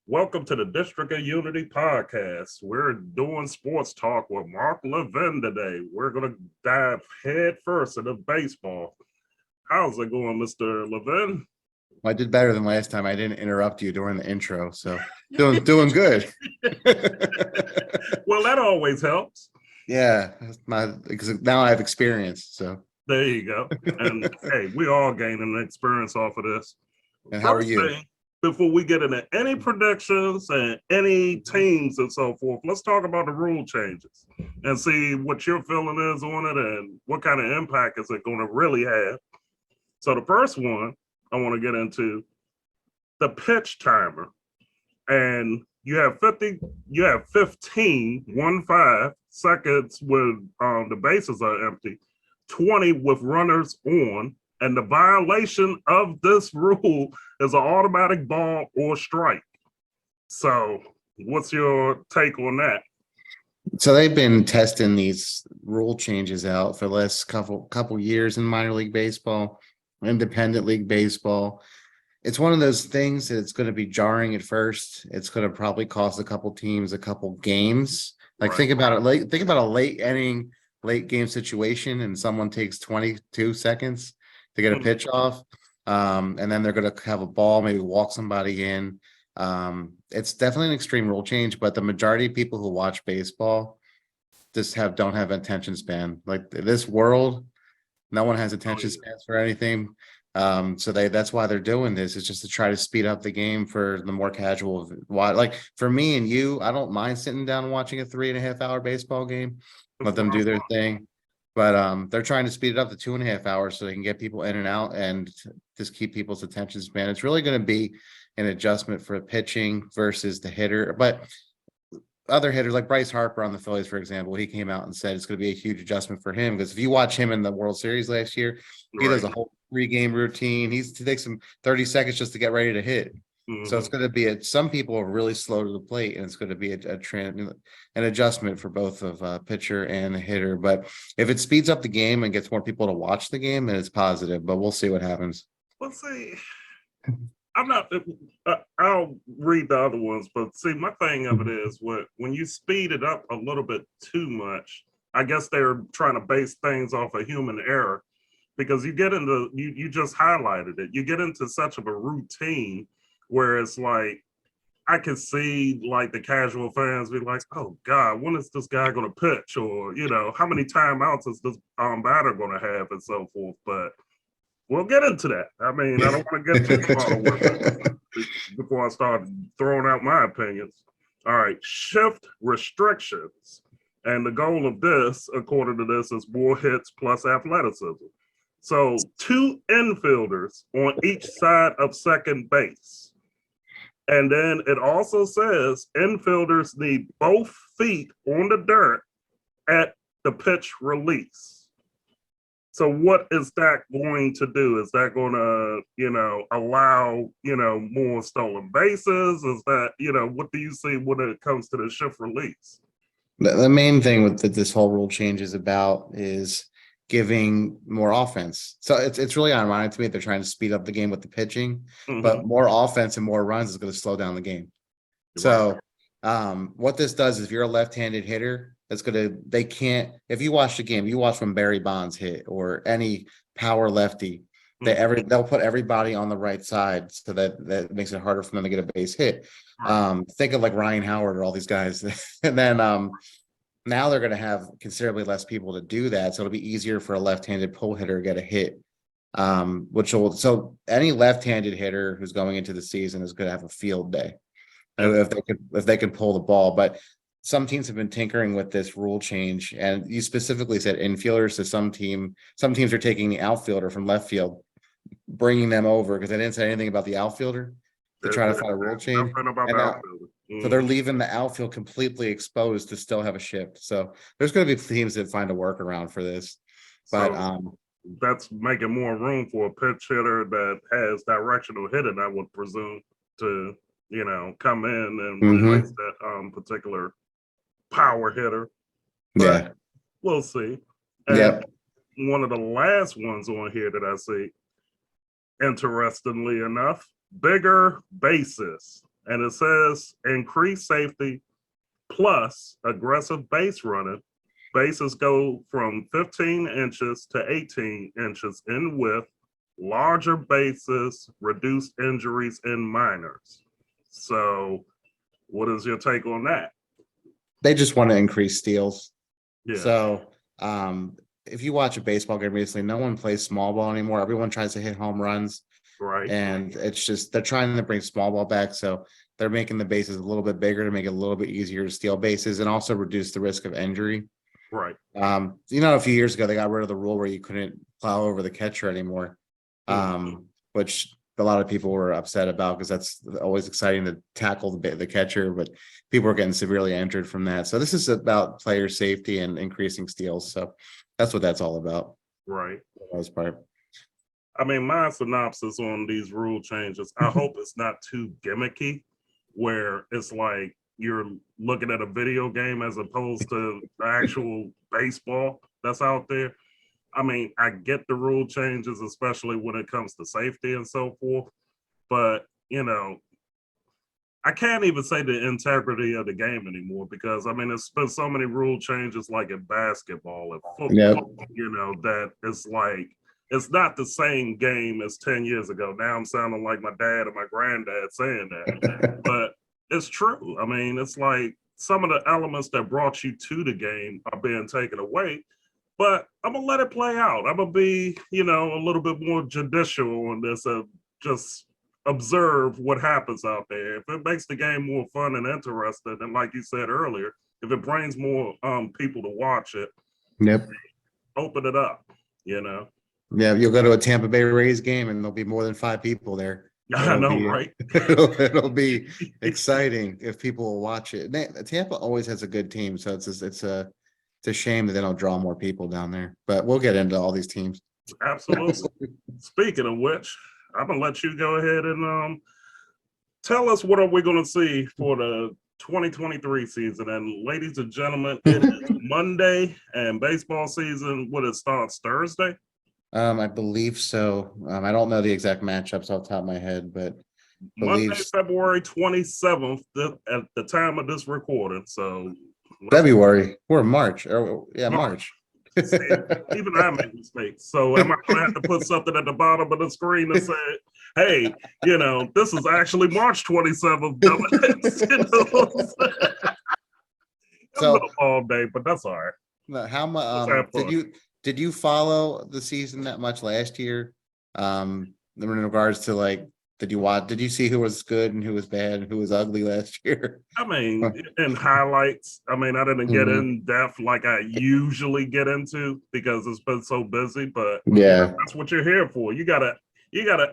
Welcome to the District of Unity podcast. We're doing sports talk with Marc Levin today. We're going to dive head first into baseball. How's it going, Mr. Levin? Well, I did better than last time. I didn't interrupt you during the intro, so doing good. Well, that always helps. Yeah, because now I have experience. So there you go. And hey, we all gaining experience off of this. And how are you? Before we get into any predictions and any teams and so forth, let's talk about the rule changes and see what your feeling is on it and what kind of impact is it going to really have. So the first one I want to get into the pitch timer, and you have 15 seconds when the bases are empty, 20 with runners on. And the violation of this rule is an automatic ball or strike. So what's your take on that? So they've been testing these rule changes out for the last couple years in minor league baseball, independent league baseball. It's one of those things that it's going to be jarring at first. It's going to probably cost a couple teams a couple games. Like right. Think about a late inning, late game situation, and someone takes 22 seconds to get a pitch off, and then they're going to have a ball, maybe walk somebody in. It's definitely an extreme rule change, but the majority of people who watch baseball just don't have attention span. Like this world, no one has attention spans for anything. So that's why they're doing this, is just to try to speed up the game for the more casual. Like for me and you, I don't mind sitting down and watching a 3.5 hour baseball game, let them do their thing. But they're trying to speed it up to 2.5 hours so they can get people in and out and just keep people's attention span. It's really going to be an adjustment for pitching versus the hitter. But other hitters like Bryce Harper on the Phillies, for example, he came out and said it's going to be a huge adjustment for him, because if you watch him in the World Series last year, he does a whole 3-game routine. He takes some 30 seconds just to get ready to hit. Mm-hmm. So it's going to be some people are really slow to the plate, and it's going to be an adjustment for both of pitcher and the hitter. But if it speeds up the game and gets more people to watch the game, then it's positive. But we'll see what happens. Let's see. I'll read the other ones, but see, my thing of it is when you speed it up a little bit too much, I guess they're trying to base things off of human error, because you get into you just highlighted it. You get into such of a routine where it's like, I can see like the casual fans be like, oh God, when is this guy going to pitch? Or, how many timeouts is this batter going to have, and so forth. But we'll get into that. I mean, I don't want to get too far with it before I start throwing out my opinions. All right, shift restrictions. And the goal of this, according to this, is more hits plus athleticism. So 2 infielders on each side of second base. And then it also says infielders need both feet on the dirt at the pitch release. So what is that going to do? Is that going to, allow, more stolen bases? Is that, what do you see when it comes to the shift release? The main thing with this whole rule change is about is giving more offense. So it's really ironic to me they're trying to speed up the game with the pitching, but more offense and more runs is going to slow down the game. So what this does is, if you're a left-handed hitter, if you watch the game, you watch when Barry Bonds hit or any power lefty, they'll put everybody on the right side, so that makes it harder for them to get a base hit. Think of like Ryan Howard or all these guys. And then now they're going to have considerably less people to do that. So it'll be easier for a left-handed pull hitter to get a hit. So any left-handed hitter who's going into the season is going to have a field day if they can pull the ball. But some teams have been tinkering with this rule change, and you specifically said infielders. So some teams are taking the outfielder from left field, bringing them over, because they didn't say anything about the outfielder. to try to find a rule change. Nothing about And the now, outfield. so they're leaving the outfield completely exposed to still have a shift. So there's going to be teams that find a workaround for this. But So that's making more room for a pitch hitter that has directional hitting, I would presume, to come in and replace that particular power hitter. But yeah, we'll see. And yep. one of the last ones on here that I see, interestingly enough, bigger bases. And it says increase safety plus aggressive base running. Bases go from 15 inches to 18 inches in width. Larger bases reduce injuries in minors. So, what is your take on that? They just want to increase steals. Yeah. So if you watch a baseball game recently, no one plays small ball anymore. Everyone tries to hit home runs. Right. And it's just they're trying to bring small ball back. So they're making the bases a little bit bigger to make it a little bit easier to steal bases and also reduce the risk of injury. Right. A few years ago they got rid of the rule where you couldn't plow over the catcher anymore. Which a lot of people were upset about because that's always exciting to tackle the catcher, but people are getting severely injured from that. So this is about player safety and increasing steals. So that's what that's all about. Right. For the most part. I mean, my synopsis on these rule changes, I hope it's not too gimmicky where it's like you're looking at a video game as opposed to the actual baseball that's out there. I mean, I get the rule changes, especially when it comes to safety and so forth. But, I can't even say the integrity of the game anymore because, I mean, there's been so many rule changes like in basketball and football, that it's like, it's not the same game as 10 years ago. Now I'm sounding like my dad and my granddad saying that. But it's true. I mean, it's like some of the elements that brought you to the game are being taken away. But I'm going to let it play out. I'm going to be, a little bit more judicial on this and just observe what happens out there. If it makes the game more fun and interesting, and like you said earlier, if it brings more people to watch it, open it up, Yeah, you'll go to a Tampa Bay Rays game and there'll be more than 5 people there. I know, right? It'll be exciting if people will watch it. Tampa always has a good team, so it's a shame that they don't draw more people down there. But we'll get into all these teams. Absolutely. Speaking of which, I'm gonna let you go ahead and tell us what are we gonna see for the 2023 season. And ladies and gentlemen, it is Monday and baseball season. It starts Thursday? I believe so. I don't know the exact matchups off the top of my head, but Monday, February 27th at the time of this recording. So February. We're March. March. See, even I make mistakes. So am I going to have to put something at the bottom of the screen that said, hey, this is actually March 27th. So all day, but that's all right. How much did you follow the season that much last year? In regards to did you see who was good and who was bad and who was ugly last year? I mean, in highlights, I didn't get in depth like I usually get into because it's been so busy, but that's what you're here for. You gotta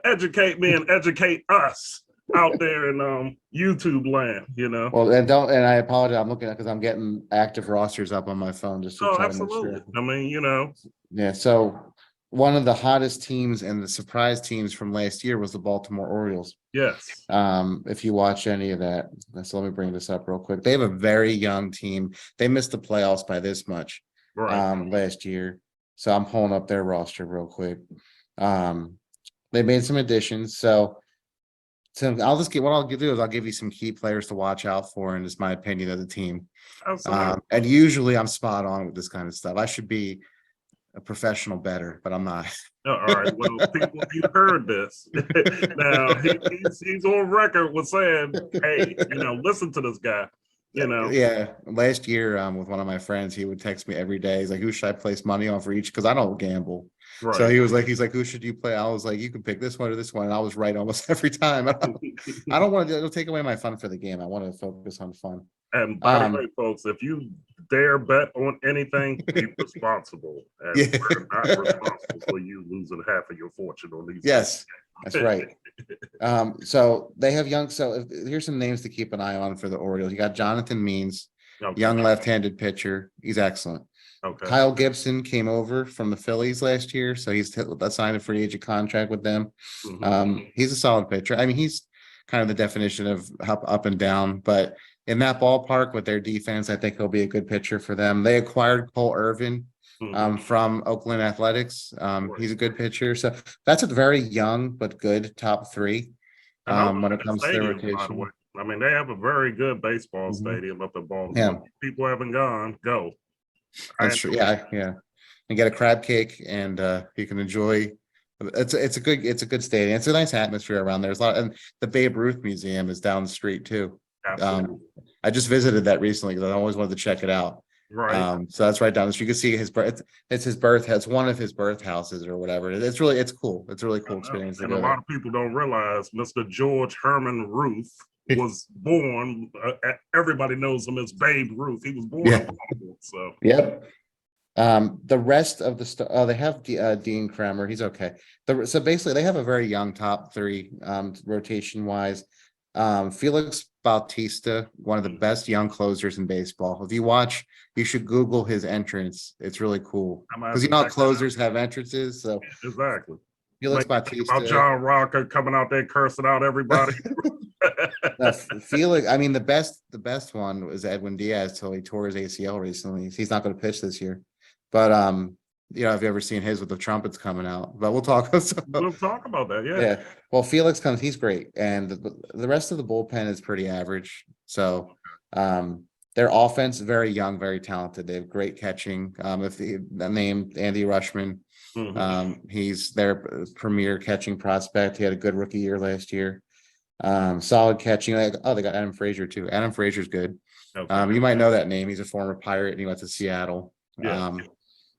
educate me and educate us out there in YouTube land, Well, and I apologize. I'm looking at because I'm getting active rosters up on my phone just to try absolutely. to make sure. Yeah. So one of the hottest teams and the surprise teams from last year was the Baltimore Orioles. Yes. If you watch any of that, so let me bring this up real quick. They have a very young team. They missed the playoffs by this much last year. So I'm pulling up their roster real quick. They made some additions. So I'll give you some key players to watch out for, and it's my opinion of the team. And usually I'm spot on with this kind of stuff. I should be a professional bettor, but I'm not. All right. Well, people, you heard this. Now he's on record with saying, "Hey, listen to this guy." Yeah. Last year, with one of my friends, he would text me every day. He's like, "Who should I place money on for each?" Because I don't gamble. Right. So he's like, "Who should you play?" I was like, "You can pick this one or this one." And I was right almost every time. I don't want to. It'll take away my fun for the game. I want to focus on fun. And by the way, folks, if you dare bet on anything, be responsible. And we're not responsible for you losing half of your fortune on these. Yes, that's right. So they have young. So here's some names to keep an eye on for the Orioles. You got Jonathan Means, Okay. young left-handed pitcher. He's excellent. Okay. Kyle Gibson came over from the Phillies last year, so he's signed a free agent contract with them. He's a solid pitcher. I mean, he's kind of the definition of up and down, but in that ballpark with their defense, I think he'll be a good pitcher for them. They acquired Cole Irvin from Oakland Athletics. He's a good pitcher. So that's a very young but good top three And I when love it that comes to their stadium, by the way. rotation. I mean, they have a very good baseball Mhm. stadium up in Baltimore. Yeah, People haven't gone, go. that's true. Yeah, yeah. And get a crab cake and you can enjoy. It's a good stadium. It's a nice atmosphere around there. There's a lot, and the Babe Ruth Museum is down the street too. Absolutely. I just visited that recently because I always wanted to check it out. Right. So that's right down the street. You can see his birth. It's his birth. It's one of his birth houses or whatever. It's cool. It's a really cool experience to And a go lot there. of people don't realize Mr. George Herman Ruth was born. Everybody knows him as Babe Ruth. He was born Yeah. in Baltimore. So, Yep. The rest of they have Dean Kremer. He's okay. So basically, they have a very young top three rotation wise. Felix Bautista, one of the best young closers in baseball. If you watch, you should Google his entrance. It's really cool because you know how closers have entrances. So exactly. Felix Make you think about Bautista. John Rocker coming out there cursing out everybody. Felix, I mean, the best one was Edwin Diaz till he tore his ACL recently. He's not going to pitch this year. But you know, have you ever seen his with the trumpets coming out? But we'll talk. We'll talk about that. Yeah. Yeah. Well, Felix comes, he's great. And the rest of the bullpen is pretty average. So their offense, very young, very talented. They have great catching. If the name Andy Rushman, he's their premier catching prospect. He had a good rookie year last year. Solid catching. They got Adam Frazier too. Adam Frazier's good. Okay. You might know that name. He's a former Pirate and he went to Seattle. Yeah.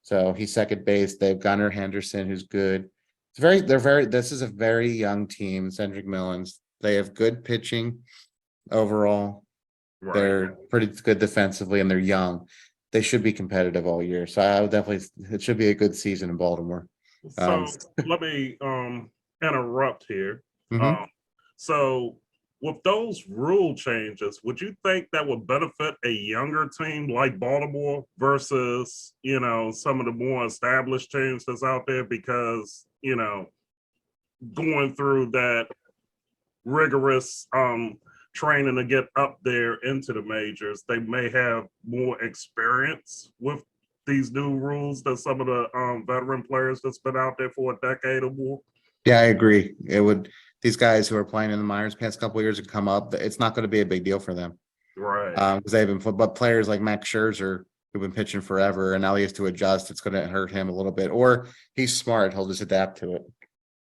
So he's second base. They have Gunnar Henderson, who's good. This is a very young team, Cedric Millens. They have good pitching overall. Right. They're pretty good defensively and they're young. They should be competitive all year. So I would definitely, it should be a good season in Baltimore. So let me interrupt here. Mhm. So with those rule changes, would you think that would benefit a younger team like Baltimore versus, you know, some of the more established teams that's out there? Because, you know, going through that rigorous training to get up there into the majors, they may have more experience with these new rules than some of the veteran players that's been out there for a decade or more. Yeah, I agree. It would, these guys who are playing in the minors past couple of years and come up, it's not going to be a big deal for them. Right. Because they've been, but players like Max Scherzer who've been pitching forever and now he has to adjust, it's going to hurt him a little bit. Or he's smart, he'll just adapt to it.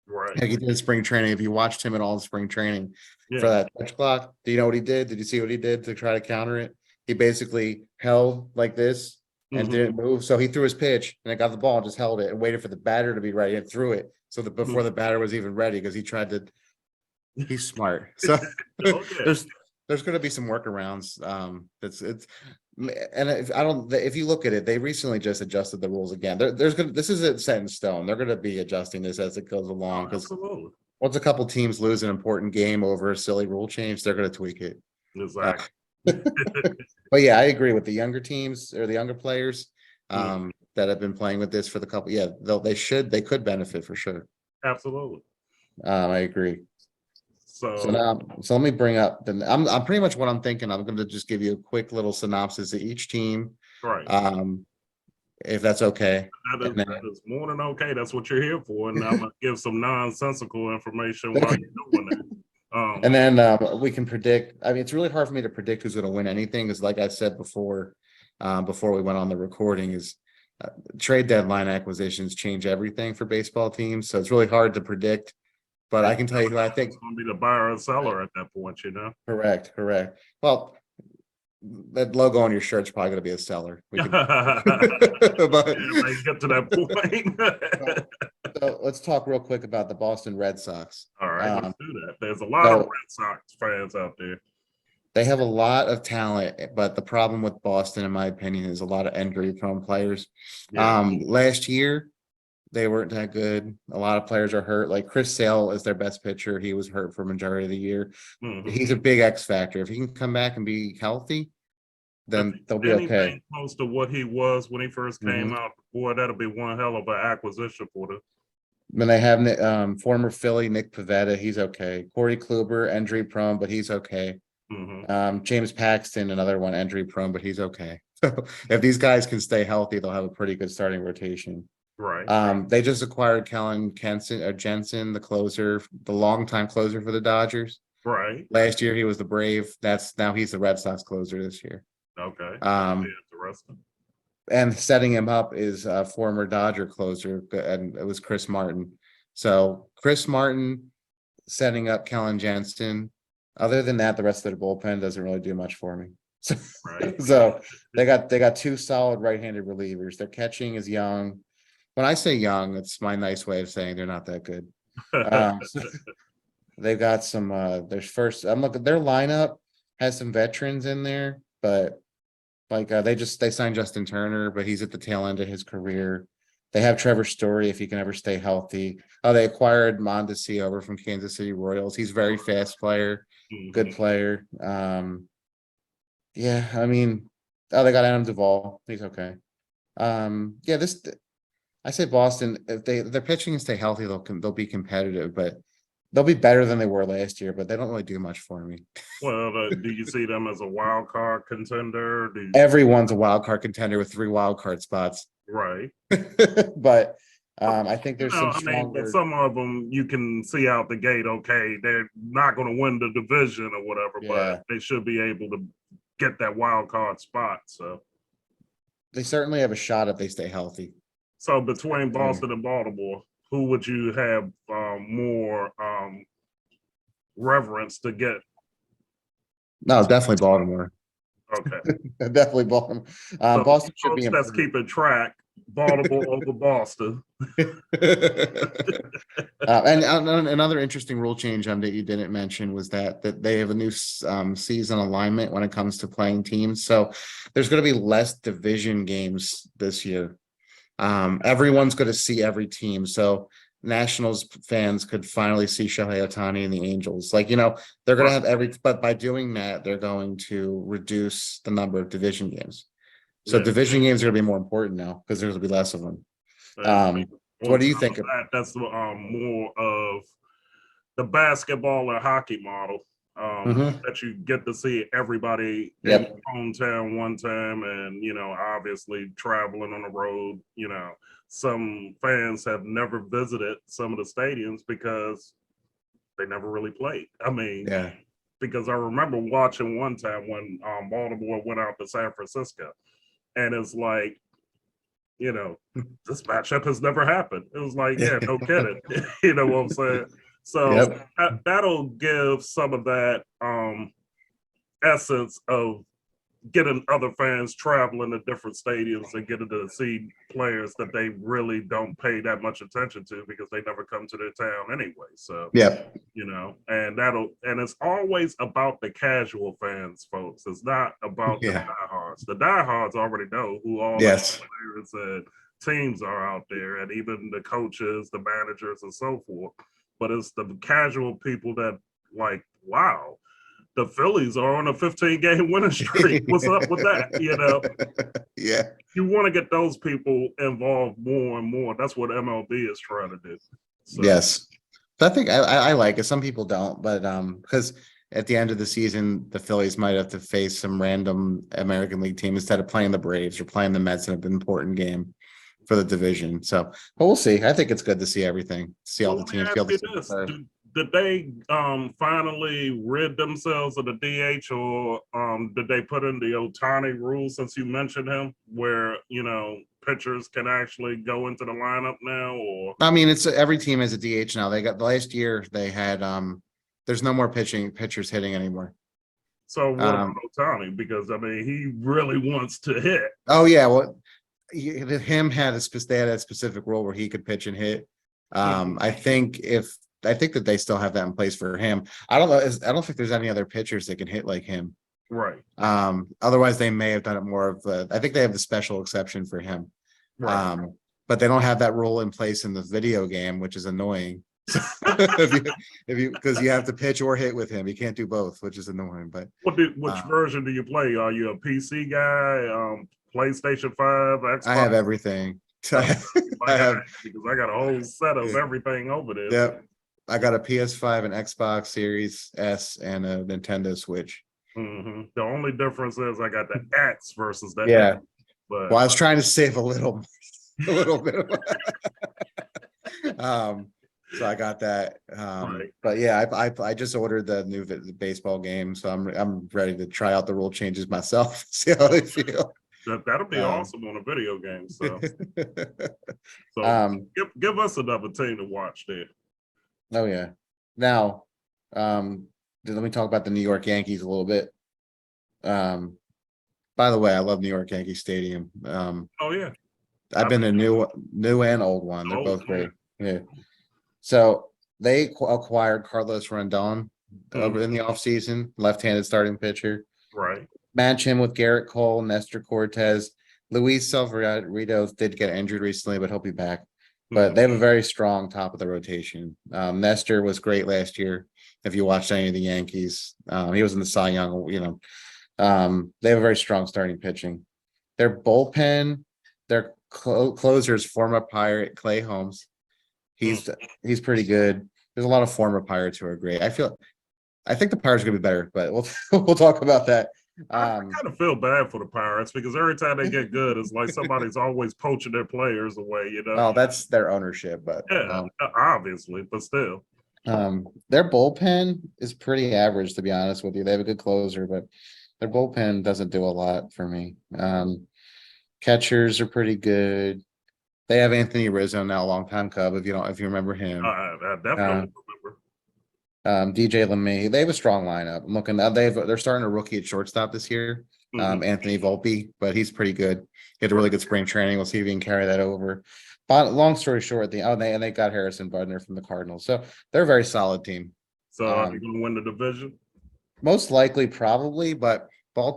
Right. Like he did in spring training. If you watched him at all in spring training for that pitch clock, do you know what he did? Did you see what he did to try to counter it? He basically held like this and didn't move. So he threw his pitch and it got the ball and just held it and waited for the batter to be ready and threw it. So that before the batter was even ready, because he tried to, he's smart. So there's going to be some workarounds. And if you look at it, they recently just adjusted the rules again. This isn't set in stone. They're going to be adjusting this as it goes along. Because once a couple teams lose an important game over a silly rule change, they're going to tweak it. Exactly. But yeah, I agree with the younger teams or the younger players that have been playing with this for the couple. Yeah, they could benefit for sure. Absolutely. I agree. So So let me bring up I'm pretty much what I'm thinking. I'm going to just give you a quick little synopsis of each team. right. If that's okay. That is more than okay. That's what you're here for. And I'm gonna give some nonsensical information while you're doing it. And then we can predict. I mean, it's really hard for me to predict who's going to win anything, because like I said before we went on the recording, is trade deadline acquisitions change everything for baseball teams. So it's really hard to predict. But I can tell you who I think it's going to be the buyer and seller at that point, you know? Correct. Well, that logo on your shirt's probably going to be a seller. But, get to that point. So let's talk real quick about the Boston Red Sox. All right, let's do that. There's a lot of Red Sox fans out there. They have a lot of talent, but the problem with Boston, in my opinion, is a lot of injury-prone players. Yeah. Last year, They weren't that good. A lot of players are hurt. Like Chris Sale is their best pitcher. He was hurt for majority of the year. Mhm. He's a big X factor. If he can come back and be healthy, If then they'll he's be okay. anything close to what he was when he first came Mhm. out, boy, that'll be one hell of an acquisition for them. Then they have former Philly Nick Pivetta. He's okay. Corey Kluber, injury prone, but he's okay. Hmm. James Paxton, another one injury prone, but he's okay. So if these guys can stay healthy, they'll have a pretty good starting rotation. Right, They just acquired Kellen Jensen, the closer, the longtime closer for the Dodgers. right. Last year he was the Brave. That's now he's the Red Sox closer this year. Okay, that'll be Um, interesting. and setting him up is a former Dodger closer, and it was Chris Martin. So Chris Martin setting up Kellen Jensen. Other than that, the rest of the bullpen doesn't really do much for me. So, Right. so they got two solid right-handed relievers. Their catching is young. When I say young, it's my nice way of saying they're not that good. So they've got some there's first I'm looking their lineup has some veterans in there, but like they signed Justin Turner, but he's at the tail end of his career. They have Trevor Story if he can ever stay healthy. Oh, they acquired Mondesi over from Kansas City Royals. He's a very fast player, good Mhm. player. Yeah, I mean, oh, they got Adam Duvall. He's okay. Yeah, this I say Boston, if their pitching can stay healthy, they'll be competitive, but they'll be better than they were last year, but they don't really do much for me. Well, do you see them as a wild card contender? Do you, Everyone's a wild card contender with 3 wild card spots. right. But I think there's some I mean, but stronger. some of them you can see out the gate. Okay, they're not going to win the division or whatever, but Yeah, they should be able to get that wild card spot. they certainly have a shot if they stay healthy. So between Yeah. Boston and Baltimore, who would you have more reverence to get? No, definitely Baltimore. Okay, Definitely Baltimore. so Boston should be folks that's improved. keeping track, Baltimore over Boston. And another interesting rule change that you didn't mention was that they have a new season alignment when it comes to playing teams. So there's going to be less division games this year. Everyone's going to see every team. So Nationals fans could finally see Shohei Ohtani and the Angels. Like, they're going to have but by doing that, they're going to reduce the number of division games. So Yeah, division games are going to be more important now because there's going to be less of them. and So what on do you top think? of that, that's more of the basketball and hockey model, Mhm. that you get to see everybody in Yep. hometown one time, and obviously traveling on the road. Some fans have never visited some of the stadiums because they never really played. I mean, Yeah. because I remember watching one time when Baltimore went out to San Francisco, and it's like, this matchup has never happened. It was like, yeah, no kidding. You know what I'm saying? So Yep. that'll give some of that essence of getting other fans traveling to different stadiums and getting to see players that they really don't pay that much attention to because they never come to their town anyway. So, Yep. and it's always about the casual fans, folks. It's not about the Yeah. diehards. The diehards already know who all the Yes. players and teams are out there, and even the coaches, the managers, and so forth. But it's the casual people that like, wow, the Phillies are on a 15-game winning streak. What's up with that? Yeah. You want to get those people involved more and more. That's what MLB is trying to do. So, Yes. I think I like it. Some people don't, but because at the end of the season, the Phillies might have to face some random American League team instead of playing the Braves or playing the Mets in an important game for the division. So, but we'll see. I think it's good to see everything, see all well, the let me teams, be ask able to you see this: the did they finally rid themselves of the DH, or did they put in the Otani rule since you mentioned him, where pitchers can actually go into the lineup now? Or I mean, it's every team has a DH now. They got the last year they had there's no more pitchers hitting anymore. so what about Um Otani? Because I mean, he really wants to hit. oh yeah, well him had they had a specific role where he could pitch and hit. Mhm. I think that they still have that in place for him. I don't know. I don't think there's any other pitchers that can hit like him. Right, Otherwise they may have done it more of I think they have the special exception for him. right. Um, but they don't have that rule in place in the video game, which is annoying. If you because you have to pitch or hit with him, you can't do both, which is annoying. But Which version do you play? Are you a PC guy? PlayStation 5, Xbox? I have everything. I I have, because I got a whole set of yeah, everything over there. yep. I got a PS5, an Xbox Series S, and a Nintendo Switch. The only difference is I got the X versus the Yeah. X, but Well, I was trying to save a little bit. So I got that. Right. But yeah, I just ordered the new baseball game, so I'm ready to try out the rule changes myself, see how they feel. that'll be awesome on a video game. So Um, give us another team to watch there. oh yeah. Now, let me talk about the New York Yankees a little bit. By the way, I love New York Yankee Stadium. Oh yeah, I've been a new and old one. They're both great. Yeah. So they acquired Carlos Rondon over in the offseason, left-handed starting pitcher. Right. Match him with Garrett Cole, Nestor Cortez. Luis Severino did get injured recently, but he'll be back. But they have a very strong top of the rotation. Nestor was great last year. If you watched any of the Yankees, he was in the Cy Young, they have a very strong starting pitching. Their bullpen, their closers, former Pirate Clay Holmes. He's pretty good. There's a lot of former Pirates who are great. I think the Pirates are gonna be better, but we'll talk about that. I kind of feel bad for the Pirates because every time they get good, it's like somebody's always poaching their players away, Well, that's their ownership, but yeah, obviously, but still. Their bullpen is pretty average, to be honest with you. They have a good closer, but their bullpen doesn't do a lot for me. Catchers are pretty good. They have Anthony Rizzo now, longtime Cub, if you remember him. I definitely remember. DJ LeMay, they have a strong lineup. I'm looking at they're starting a rookie at shortstop this year. Anthony Volpe, but he's pretty good. He had a really good spring training. We'll see if he can carry that over. But long story short, they got Harrison Butner from the Cardinals, so they're a very solid team. So are you going to win the division? Most likely, probably, but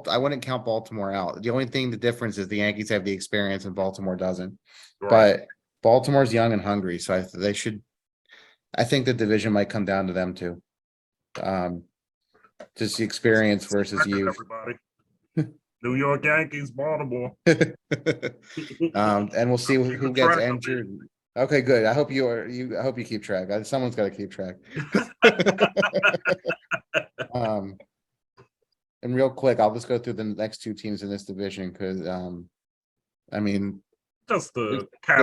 I wouldn't count Baltimore out. The difference is the Yankees have the experience and Baltimore doesn't. Right. But Baltimore's young and hungry, so they should. I think the division might come down to them too. Just the experience versus youth. Everybody. New York Yankees, Baltimore. And we'll see who gets injured. Okay, good. I hope I hope you keep track. Someone's got to keep track. And real quick, I'll just go through the next two teams in this division because, I mean, just to cap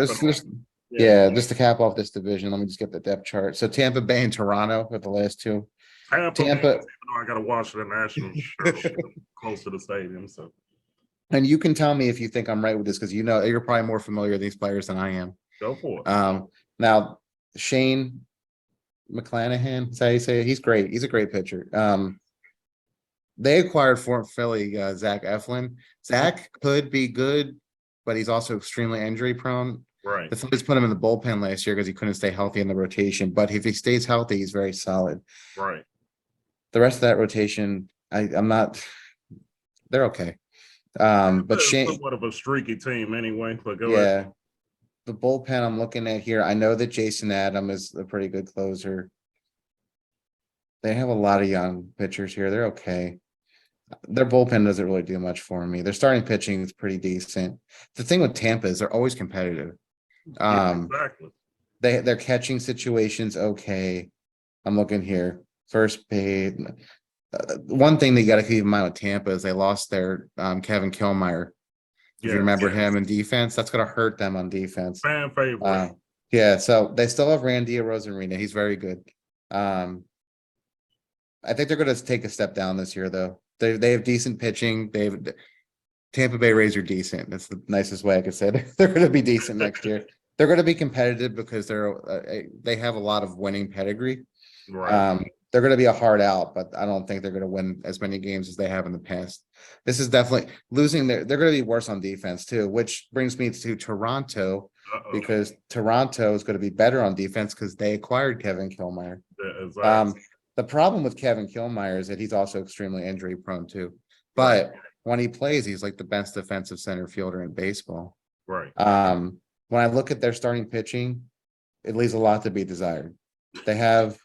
just to cap off this division. Let me just get the depth chart. So Tampa Bay and Toronto are the last two. Tampa. Even though I got to watch the national show close to the stadium. So, and you can tell me if you think I'm right with this because you're probably more familiar with these players than I am. Go for it. Now Shane McClanahan, is that how you say it? He's great. He's a great pitcher. They acquired for Philly Zach Eflin. Zach could be good, but he's also extremely injury prone. Right. The Phillies put him in the bullpen last year because he couldn't stay healthy in the rotation. But if he stays healthy, he's very solid. Right. The rest of that rotation, I'm not. They're okay. But Shane, somewhat of a streaky team anyway. But go ahead. The bullpen I'm looking at here, I know that Jason Adam is a pretty good closer. They have a lot of young pitchers here. They're okay. Their bullpen doesn't really do much for me. Their starting pitching is pretty decent. The thing with Tampa is they're always competitive. Exactly. Their catching situation's okay. I'm looking here. First base. One thing that you got to keep in mind with Tampa is they lost their Kevin Killmeyer. If you remember him in defense, that's going to hurt them on defense. Fan favorite. Yeah, so they still have Randy Rosarina. He's very good. I think they're going to take a step down this year, though. They have decent pitching. Tampa Bay Rays are decent. That's the nicest way I could say it. They're going to be decent next year. They're going to be competitive because they have a lot of winning pedigree. Right. They're going to be a hard out, but I don't think they're going to win as many games as they have in the past. This is definitely losing. They're going to be worse on defense too, which brings me to Toronto. Because Toronto is going to be better on defense because they acquired Kevin Killmeyer. Yeah, exactly. The problem with Kevin Killmeyer is that he's also extremely injury prone too. But when he plays, he's like the best defensive center fielder in baseball. Right. when I look at their starting pitching, it leaves a lot to be desired. They have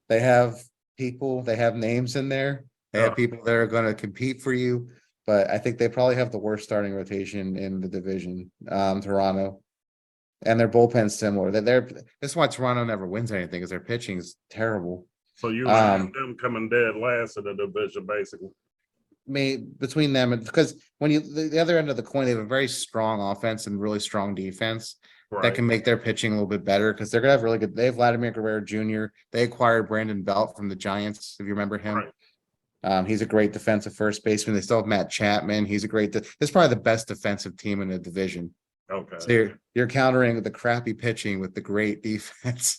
they have people, they have names in there. They have Yeah. people that are going to compete for you, but I think they probably have the worst starting rotation in the division, Toronto. And their bullpen's similar. That's why Toronto never wins anything, because their pitching is terrible. So you have them coming dead last in the division, basically. Between them, and because when you the other end of the coin, they have a very strong offense and really strong defense that Right. can make their pitching a little bit better, because they're gonna have really good. They have Vladimir Guerrero Jr. They acquired Brandon Belt from the Giants, if you remember him. Right. He's a great defensive first baseman. They still have Matt Chapman. He's a great. It's probably the best defensive team in the division. Okay. So you're countering the crappy pitching with the great defense.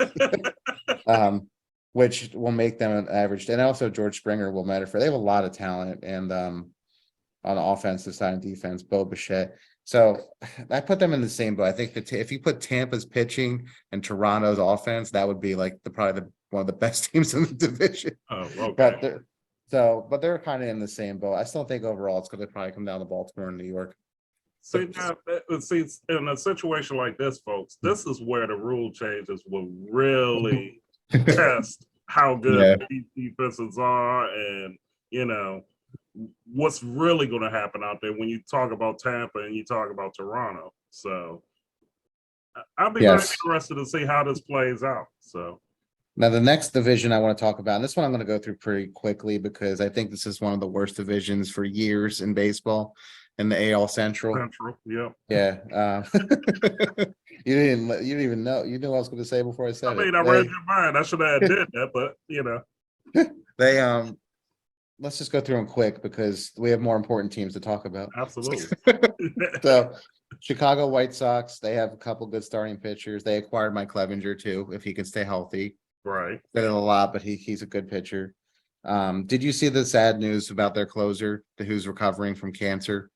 Which will make them an average. And also George Springer will matter for. They have a lot of talent, and on the offensive side and defense, Bo Bichette. So I put them in the same boat. I think that if you put Tampa's pitching and Toronto's offense, that would be like probably one of the best teams in the division. Oh, okay. But they're kind of in the same boat. I still think overall it's going to probably come down to Baltimore and New York. See, now, in a situation like this, folks, this is where the rule changes will really test how good these defenses are, and what's really going to happen out there when you talk about Tampa and you talk about Toronto. So I'll be very interested to see how this plays out. So now the next division I want to talk about, and this one I'm going to go through pretty quickly because I think this is one of the worst divisions for years in baseball, in the AL Central. Yeah. Yeah. You didn't even know. You knew what I was going to say before I said it. I read your mind. I should have did that, but they let's just go through them quick because we have more important teams to talk about. Absolutely. So Chicago White Sox, they have a couple good starting pitchers. They acquired Mike Clevinger too, if he can stay healthy. Right. Did it a lot, but he's a good pitcher. Did you see the sad news about their closer, who's recovering from cancer?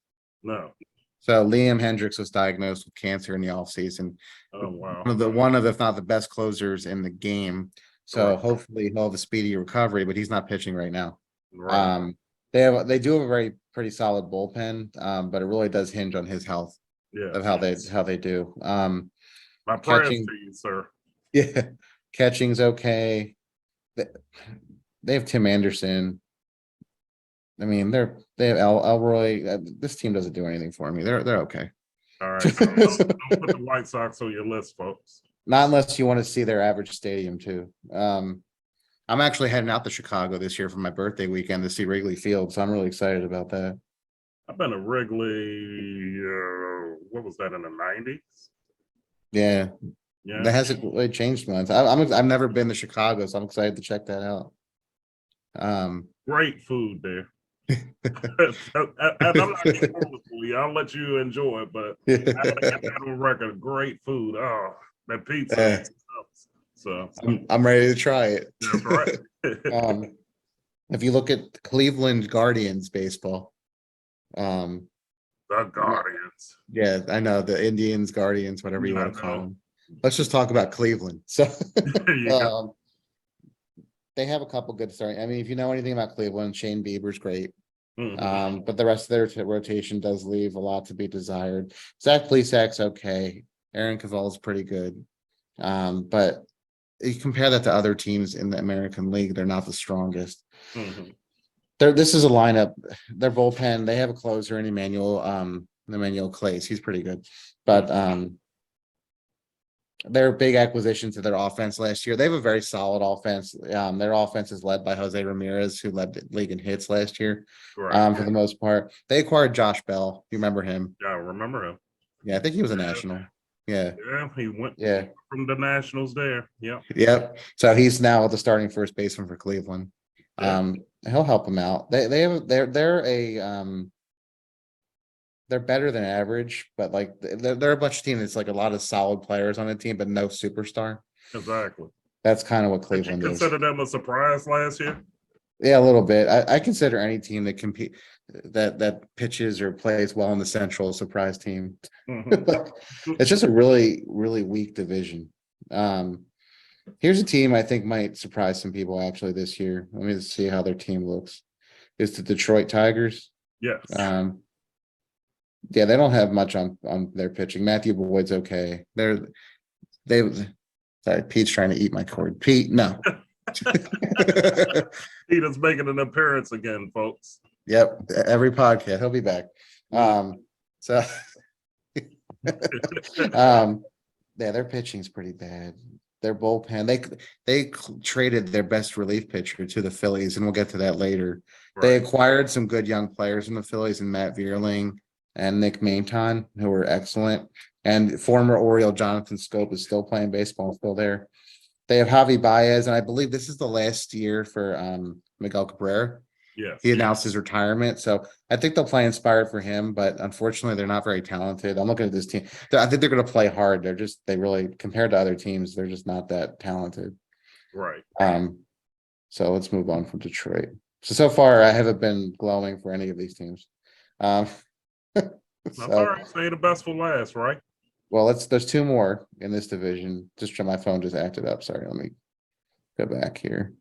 No. So Liam Hendricks was diagnosed with cancer in the offseason. Oh wow. One of if not the best closers in the game. So hopefully he'll have a speedy recovery, but he's not pitching right now. Right. They do have a pretty solid bullpen, but it really does hinge on his health. Yeah. Of how they do. My prayers to you, sir. Yeah, catching's okay. They have Tim Anderson. I mean, they have Elroy. This team doesn't do anything for me. They're okay. All right. Don't put the White Sox on your list, folks. Not unless you want to see their average stadium too. I'm actually heading out to Chicago this year for my birthday weekend to see Wrigley Field, so I'm really excited about that. I've been to Wrigley. What was that in the 90s? Yeah. That hasn't really changed much. I've never been to Chicago, so I'm excited to check that out. Great food there. I'm not getting over for you. I'll let you enjoy it, but I gotta get that on record. Great food. Oh, that pizza. So I'm ready to try it. That's right. If you look at Cleveland Guardians baseball, the Guardians. Yeah, I know the Indians, Guardians, whatever you want to call them. Let's just talk about Cleveland. So they have a couple good starting. I mean, if you know anything about Cleveland, Shane Bieber's great. Mm-hmm. But the rest of their rotation does leave a lot to be desired. Zach Plesac's okay. Aaron Caval's pretty good. But you compare that to other teams in the American League, they're not the strongest. Mm-hmm. This is a lineup. Their bullpen, they have a closer in Emmanuel Clays. He's pretty good. But their big acquisition to their offense last year. They have a very solid offense. Their offense is led by Jose Ramirez, who led the league in hits last year. For the most part. They acquired Josh Bell. You remember him? Yeah, I remember him. Yeah, I think he was a national. Yeah. Yeah, he went from the Nationals there. Yeah. Yep. So he's now the starting first baseman for Cleveland. Yeah. He'll help them out. They're better than average, but like they're a bunch of teams. It's like a lot of solid players on the team, but no superstar. Exactly. That's kind of what Cleveland is. Consider them a surprise last year? Yeah, a little bit. I consider any team that compete that pitches or plays well in the Central a surprise team. Mm-hmm. It's just a really, really weak division. Here's a team I think might surprise some people actually this year. Let me just see how their team looks. It's the Detroit Tigers. Yes. Yeah, they don't have much on their pitching. Matthew Boyd's okay. They sorry, Pete's trying to eat my cord. Pete, no. Peter's making an appearance again, folks. Yep, every podcast he'll be back. So yeah, their pitching's pretty bad. Their bullpen, they traded their best relief pitcher to the Phillies, and we'll get to that later. They Right. acquired some good young players in the Phillies, and Matt Vierling and Nick Maton, who were excellent. And former Oriole Jonathan Scope is still playing baseball, still there. They have Javi Baez, and I believe this is the last year for Miguel Cabrera. Yes. He announced his retirement, so I think they'll play inspired for him. But unfortunately, they're not very talented. I'm looking at this team. I think they're going to play hard. They really compared to other teams, they're just not that talented. Right. So let's move on from Detroit. So far, I haven't been glowing for any of these teams. That's all right. Say the best for last, right? Well, there's two more in this division. Just my phone just acted up. Sorry, let me go back here.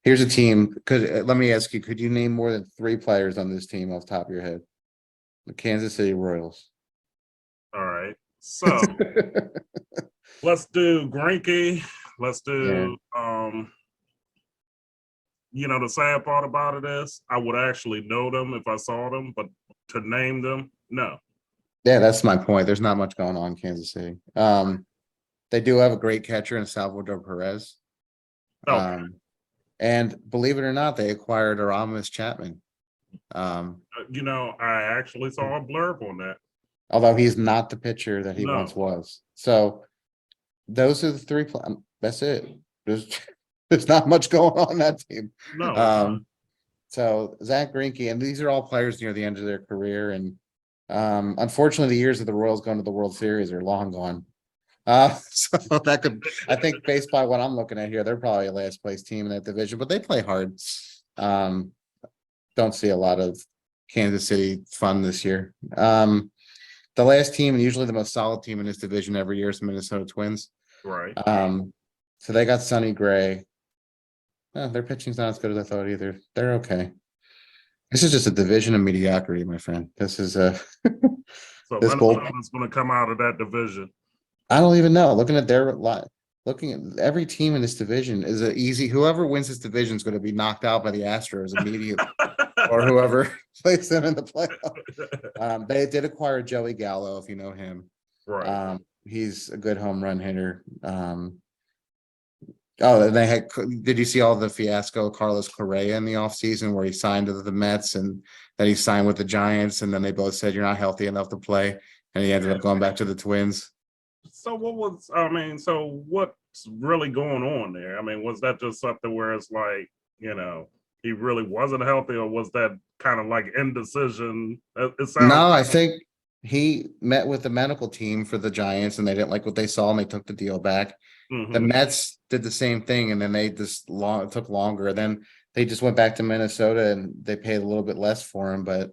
Here's a team. Let me ask you, could you name more than 3 players on this team off the top of your head? The Kansas City Royals. All right. So let's do Greinke. Let's do the sad part about it is I would actually know them if I saw them, but to name them, no. Yeah, that's my point. There's not much going on in Kansas City. They do have a great catcher in Salvador Perez. Okay. And believe it or not, they acquired Aramis Chapman. I actually saw a blurb on that. Although he's not the pitcher that he No. once was. So those are the 3. That's it. There's not much going on that team. No. So Zach Greinke, and these are all players near the end of their career. And unfortunately, the years of the Royals going to the World Series are long gone. So that could, I think, based by what I'm looking at here, they're probably a last place team in that division, but they play hard. Don't see a lot of Kansas City fun this year. The last team, and usually the most solid team in this division every year, is the Minnesota Twins. Right. So they got Sonny Gray. Their pitching's not as good as I thought either. They're okay. This is just a division of mediocrity, my friend. This is So this goal. Minnesota's going to come out of that division. I don't even know. Looking at their lot, looking at every team in this division is an easy. Whoever wins this division is going to be knocked out by the Astros immediately, or whoever plays them in the playoff. They did acquire Joey Gallo, if you know him. Right. He's a good home run hitter. They had. Did you see all the fiasco of Carlos Correa in the offseason where he signed to the Mets and then he signed with the Giants, and then they both said you're not healthy enough to play, and he ended up going back to the Twins. So what's really going on there? I mean, was that just something where it's like, he really wasn't healthy, or was that kind of like indecision? No, I think he met with the medical team for the Giants and they didn't like what they saw and they took the deal back. The Mets did the same thing, and then they just took longer. Then they just went back to Minnesota and they paid a little bit less for him, but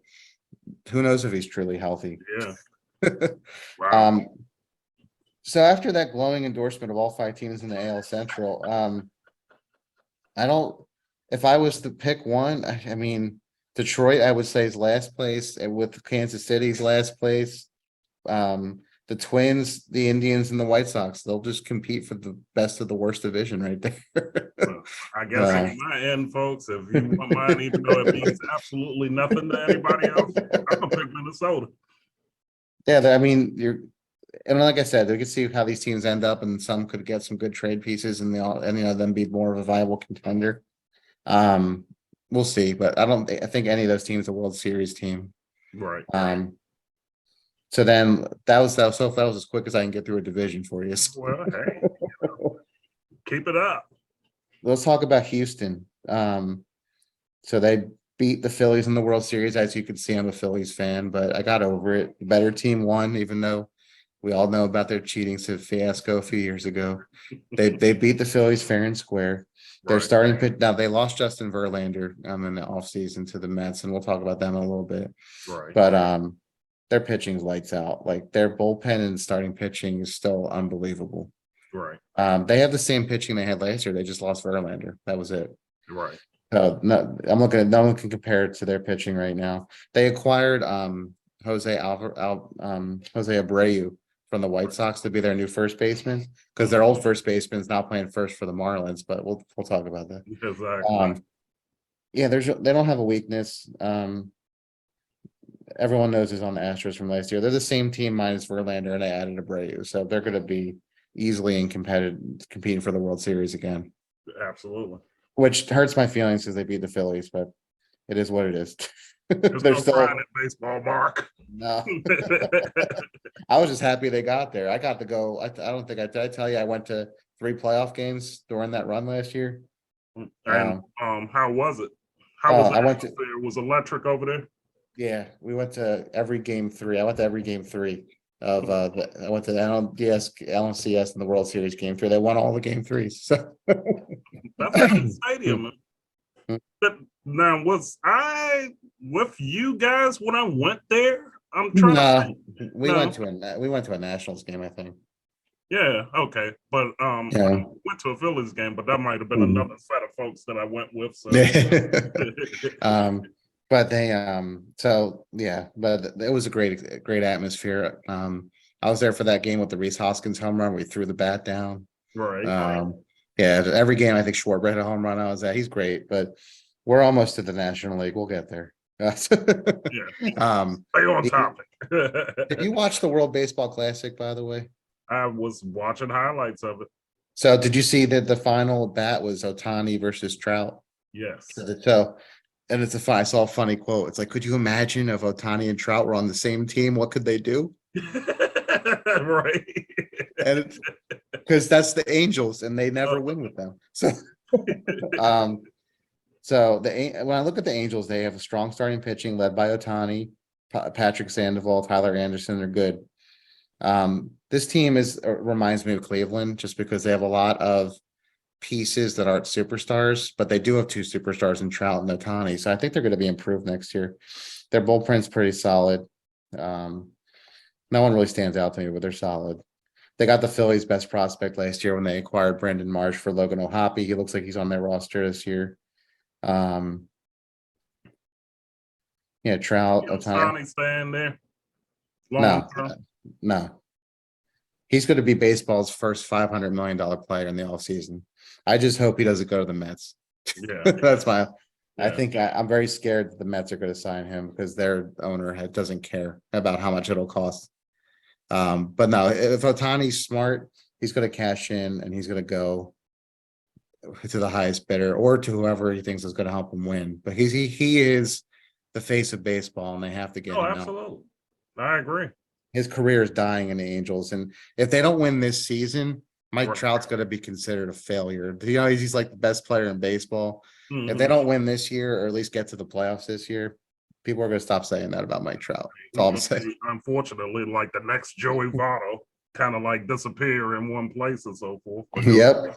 who knows if he's truly healthy. Yeah. Wow. So after that glowing endorsement of all 5 teams in the AL Central, if I was to pick one, I mean, Detroit, I would say is last place, and with Kansas City's last place. The Twins, the Indians, and the White Sox, they'll just compete for the best of the worst division right there. Well, I guess on my end, folks, if you want mine, even though it means absolutely nothing to anybody else, I'm going to pick Minnesota. Yeah, I mean, and like I said, we could see how these teams end up, and some could get some good trade pieces, and them be more of a viable contender. We'll see, but I think any of those teams a World Series team. Right. So then that was as quick as I can get through a division for you. Well, hey, keep it up. Let's talk about Houston. So they beat the Phillies in the World Series. As you can see, I'm a Phillies fan, but I got over it. The better team won, even though we all know about their cheating fiasco a few years ago. They beat the Phillies fair and square. They're starting pitch now. They lost Justin Verlander in the offseason to the Mets, and we'll talk about them in a little bit. Right. But their pitching's lights out. Like their bullpen and starting pitching is still unbelievable. Right. They have the same pitching they had last year. They just lost Verlander. That was it. Right. No one can compare it to their pitching right now. They acquired Jose Abreu from the White Sox to be their new first baseman because their old first baseman is now playing first for the Marlins. But we'll talk about that. Exactly. Yeah, they don't have a weakness. Everyone knows who's on the Astros from last year. They're the same team minus Verlander, and they added Abreu, so they're going to be easily competing for the World Series again. Absolutely. Which hurts my feelings because they beat the Phillies, but it is what it is. There's They're no still crying in baseball, Mark. no. I was just happy they got there. I got to go. I don't think did I tell you I went to 3 playoff games during that run last year. And how was it? How was the I went to atmosphere? Was electric over there? yeah, we went to every game 3. I went to every game 3 of I went to the LNCS and the World Series game 3. They won all the game 3s. So That's a good stadium. But now, was I with you guys when I went there? I'm trying to think. we went to a Nationals game, I think. Yeah, okay. But Yeah. I went to a Phillies game, but that might have been another set of folks that I went with. So but they so yeah, but it was a great atmosphere. I was there for that game with the Reese Hoskins home run. We threw the bat down. right. Yeah, every game I think Schwarber had a home run. I was at. He's great, but we're almost to the National League. We'll get there. Yeah. Stay on topic. Did you watch the World Baseball Classic, by the way? I was watching highlights of it. So did you see that the final bat was Ohtani versus Trout? Yes. So, and I saw a funny quote. It's like, could you imagine if Ohtani and Trout were on the same team? What could they do? Right. And because that's the Angels, and they never win with them. So, when I look at the Angels, they have a strong starting pitching led by Ohtani, Patrick Sandoval, Tyler Anderson. They're good. This team reminds me of Cleveland just because they have a lot of pieces that aren't superstars, but they do have 2 superstars in Trout and Ohtani. So I think they're going to be improved next year. Their bullpen's pretty solid. No one really stands out to me, but they're solid. They got the Phillies' best prospect last year when they acquired Brendan Marsh for Logan O'Hoppe. He looks like he's on their roster this year. Yeah, Trout, Ohtani staying there. No. He's going to be baseball's first $500 million player in the offseason. I just hope he doesn't go to the Mets. Yeah. That's my. Yeah. I think I'm very scared that the Mets are going to sign him because their owner doesn't care about how much it'll cost. But no, if Ohtani's smart, he's going to cash in and he's going to go to the highest bidder or to whoever he thinks is going to help him win. But he is the face of baseball, and they have to get him absolutely. Out. I agree. His career is dying in the Angels, and if they don't win this season, Mike Trout's going to be considered a failure. He's like the best player in baseball. If they don't win this year, or at least get to the playoffs this year, people are going to stop saying that about Mike Trout. That's all I'm saying. Unfortunately, like the next Joey Votto, kind of like disappear in one place and so forth. Yep.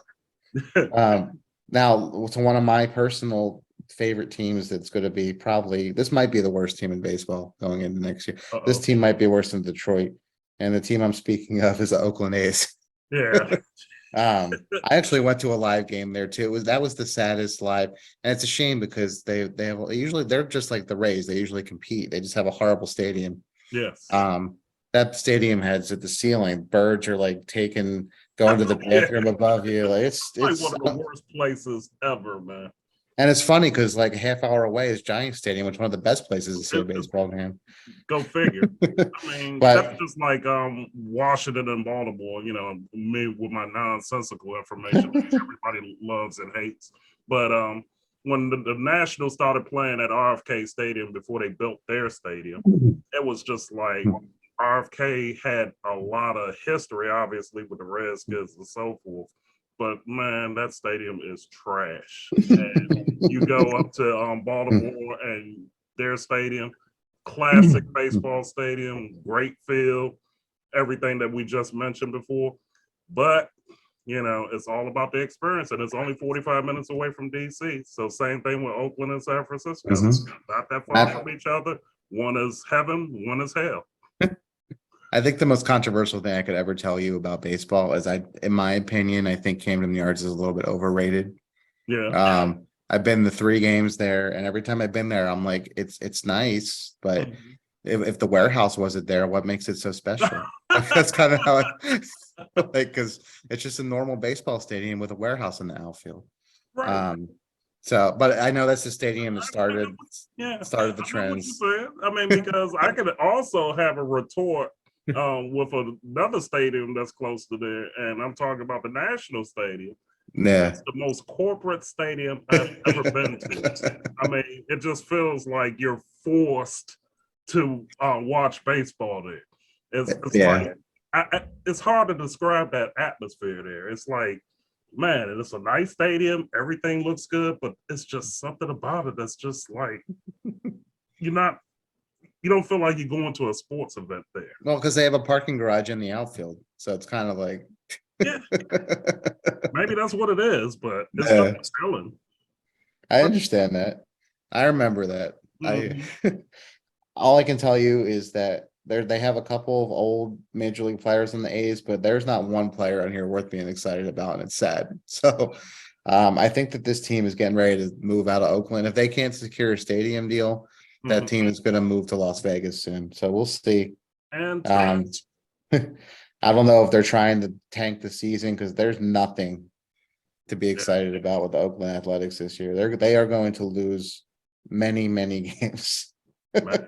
Now, to one of my personal favorite teams, that's going to be this might be the worst team in baseball going into next year. This team might be worse than Detroit, and the team I'm speaking of is the Oakland A's. Yeah. I actually went to a live game there too. That was the saddest live, and it's a shame because they're just like the Rays. They usually compete. They just have a horrible stadium. Yes. That stadium heads at the ceiling. Birds are like going to the bathroom above you. Like it's one of the worst places ever, man. And it's funny because like a half hour away is Giant Stadium, which is one of the best places to see a baseball game. Go figure. I mean, that's just like Washington and Baltimore, me with my nonsensical information that everybody loves and hates. But when the Nationals started playing at RFK Stadium before they built their stadium, it was just like RFK had a lot of history, obviously, with the Redskins and so forth. But man, that stadium is trash. And you go up to Baltimore and their stadium, classic baseball stadium, great field, everything that we just mentioned before. But it's all about the experience, and it's only 45 minutes away from DC. So same thing with Oakland and San Francisco. Not that far from each other. One is heaven, one is hell. I think the most controversial thing I could ever tell you about baseball is in my opinion, I think Camden Yards is a little bit overrated. Yeah. I've been to 3 games there, and every time I've been there, I'm like, it's nice, but if the warehouse wasn't there, what makes it so special? That's kind of how it like, because it's just a normal baseball stadium with a warehouse in the outfield. Right. Um, so, but I know that's the stadium that started Yeah, started the I know what you're trends. saying. I mean, because I could also have a retort with another stadium that's close to there, and I'm talking about the National Stadium. Yeah. It's the most corporate stadium I've ever been to. I mean, it just feels like you're forced to watch baseball there. It's Yeah. like it's hard to describe that atmosphere there. It's like, man, it's a nice stadium. Everything looks good, but it's just something about it that's just like you're not. You don't feel like you're going to a sports event there. Well, because they have a parking garage in the outfield. So it's kind of like Yeah, maybe that's what it is, but it's still yeah, chilling. I understand that. I remember that. I Mhm. all I can tell you is that they have a couple of old major league players in the A's, but there's not one player on here worth being excited about, and it's sad. So I think that this team is getting ready to move out of Oakland. If they can't secure a stadium deal, that Mhm. team is going to move to Las Vegas soon. So we'll see. And Um, I don't know if they're trying to tank the season because there's nothing to be yeah, excited about with the Oakland Athletics this year. They are going to lose many games. man,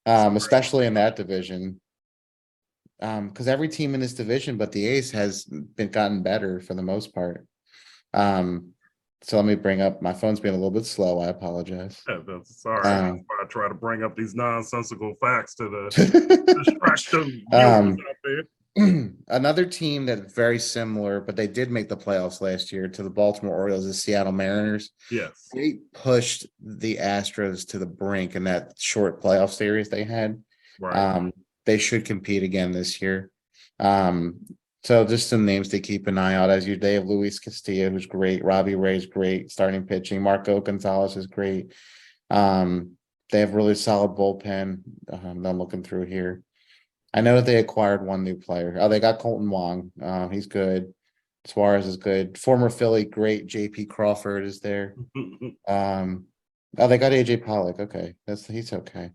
sorry. Especially in that division. Because every team in this division but the Ace has been gotten better for the most part. Um, so let me bring up my phone's being a little bit slow. I apologize. Yeah, that's sorry. That's Um, why I try to bring up these nonsensical facts to the distract the viewers um, out there. another team that's very similar, but they did make the playoffs last year to the Baltimore Orioles, the Seattle Mariners. Yes, They pushed the Astros to the brink in that short playoff series they had. right. Um, they should compete again this year. Um, so just some names to keep an eye out as you. They have Luis Castillo, who's great. Robbie Ray's great. Starting pitching. Marco Gonzalez is great. Um, they have really solid bullpen. I'm looking through here. I know that they acquired one new player. Oh, they got Colton Wong. He's good. Suarez is good. Former Philly great JP Crawford is there. Um, oh, they got AJ Pollock. Okay, he's okay.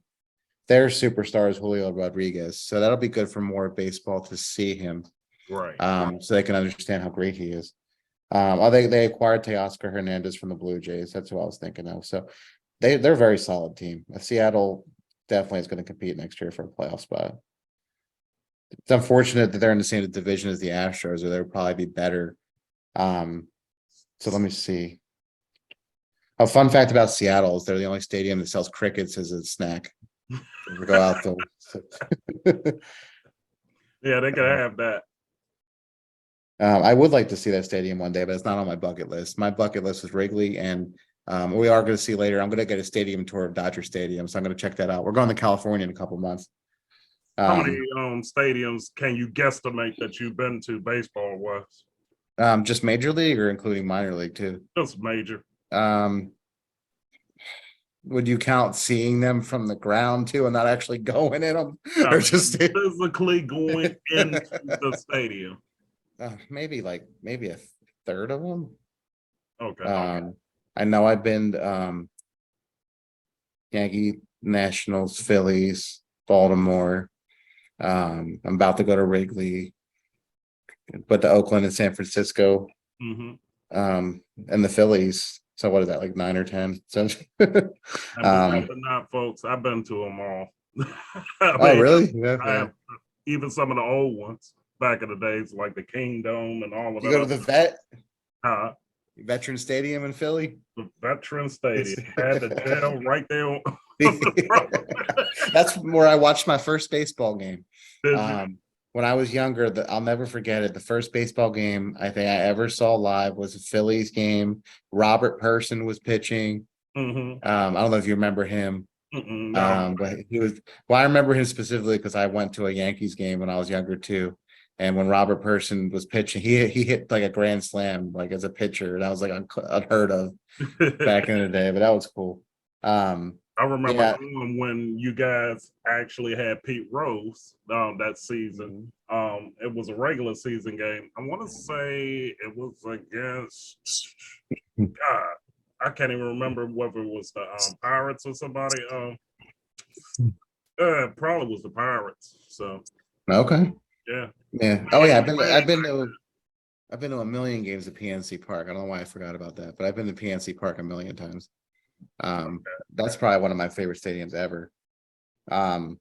Their superstar is Julio Rodriguez, so that'll be good for more baseball to see him. Right. So they can understand how great he is. Oh, they acquired Teoscar Hernandez from the Blue Jays. That's who I was thinking of. So they're a very solid team. Seattle definitely is going to compete next year for a playoff spot. It's unfortunate that they're in the same division as the Astros, or they'll probably be better. So let me see. A fun fact about Seattle is they're the only stadium that sells crickets as a snack. We go out to. Yeah, they could have that. I would like to see that stadium one day, but it's not on my bucket list. My bucket list is Wrigley, and we are going to see later. I'm going to get a stadium tour of Dodger Stadium, so I'm going to check that out. We're going to California in a couple months. How many stadiums can you guesstimate that you've been to baseball wise? Just major league or including minor league too. Just major. Um, would you count seeing them from the ground too, and not actually going in them, I or mean, just physically going into the stadium. maybe a third of them? Okay. I know I've been Yankee, Nationals, Phillies, Baltimore. I'm about to go to Wrigley, but the Oakland and San Francisco, Mm-hmm. and the Phillies. So what is that, like 9 or 10? So And believe it or not, folks, I've been to them all. I oh mean, really? I Yeah. have even some of the old ones back in the days, like the Kingdom and all of You that go to other the Veteran Stadium in Philly? the Veteran Stadium. Had the jail right there on the front. That's where I watched my first baseball game. Did you? When I was younger, I'll never forget it. The first baseball game I think I ever saw live was a Phillies game. Robert Person was pitching. Mm-hmm. I don't know if you remember him. No. But he was, well, I remember him specifically because I went to a Yankees game when I was younger too. And when Robert Person was pitching, he hit like a grand slam, like as a pitcher, and I was like unheard of back in the day, but that was cool. I remember Yeah. going when you guys actually had Pete Rose that season. Mhm. It was a regular season game. I want to say it was against God. I can't even remember whether it was the Pirates or somebody. Probably was the Pirates. So Okay. yeah. Yeah. Oh yeah. Man, I've been to a million games at PNC Park. I don't know why I forgot about that, but I've been to PNC Park a million times. That's probably one of my favorite stadiums ever. Um,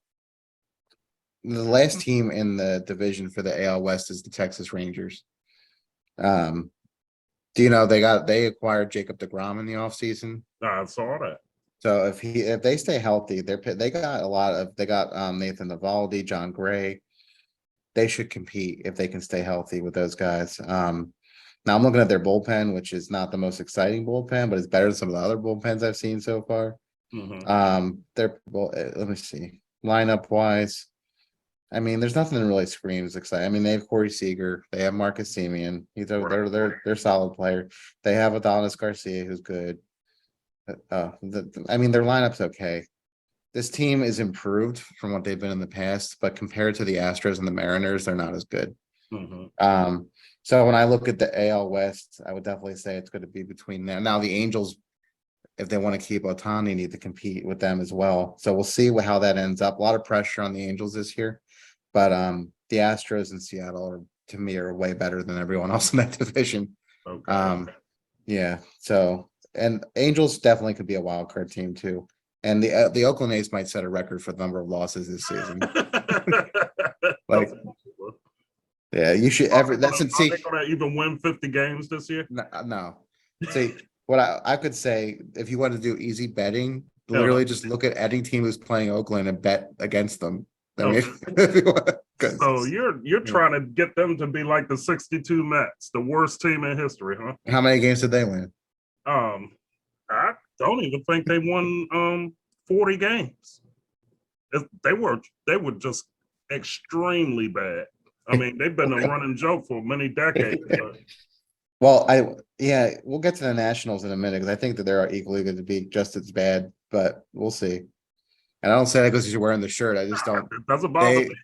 the last team in the division for the AL West is the Texas Rangers. Um, do you know they acquired Jacob deGrom in the offseason? I saw that. So if they stay healthy, they got Nathan Eovaldi, John Gray. They should compete if they can stay healthy with those guys. Now I'm looking at their bullpen, which is not the most exciting bullpen, but it's better than some of the other bullpens I've seen so far. Let me see. Lineup wise, I mean, there's nothing that really screams exciting. I mean, they have Corey Seager, they have Marcus Semien. They're solid player. They have Adonis Garcia, who's good. I mean, their lineup's okay. This team is improved from what they've been in the past, but compared to the Astros and the Mariners, they're not as good. So when I look at the AL West, I would definitely say it's going to be between them. Now the Angels, if they want to keep Otani, need to compete with them as well. So we'll see how that ends up. A lot of pressure on the Angels this year, but the Astros in Seattle are, to me, are way better than everyone else in that division. Yeah. So and Angels definitely could be a wild card team too. And the Oakland A's might set a record for the number of losses this season. Like, yeah, you should ever. That's Are they going to even win 50 games this year? No. See, what I could say, if you want to do easy betting, literally just look at any team who's playing Oakland and bet against them. I mean, so you're trying to get them to be like the 62 Mets, the worst team in history, huh? How many games did they win? I don't even think they won 40 games. They were just extremely bad. I mean, they've been a running joke for many decades. Well, we'll get to the Nationals in a minute because I think that they're equally going to be just as bad, but we'll see. And I don't say that because you're wearing the shirt. I just don't. It doesn't bother me.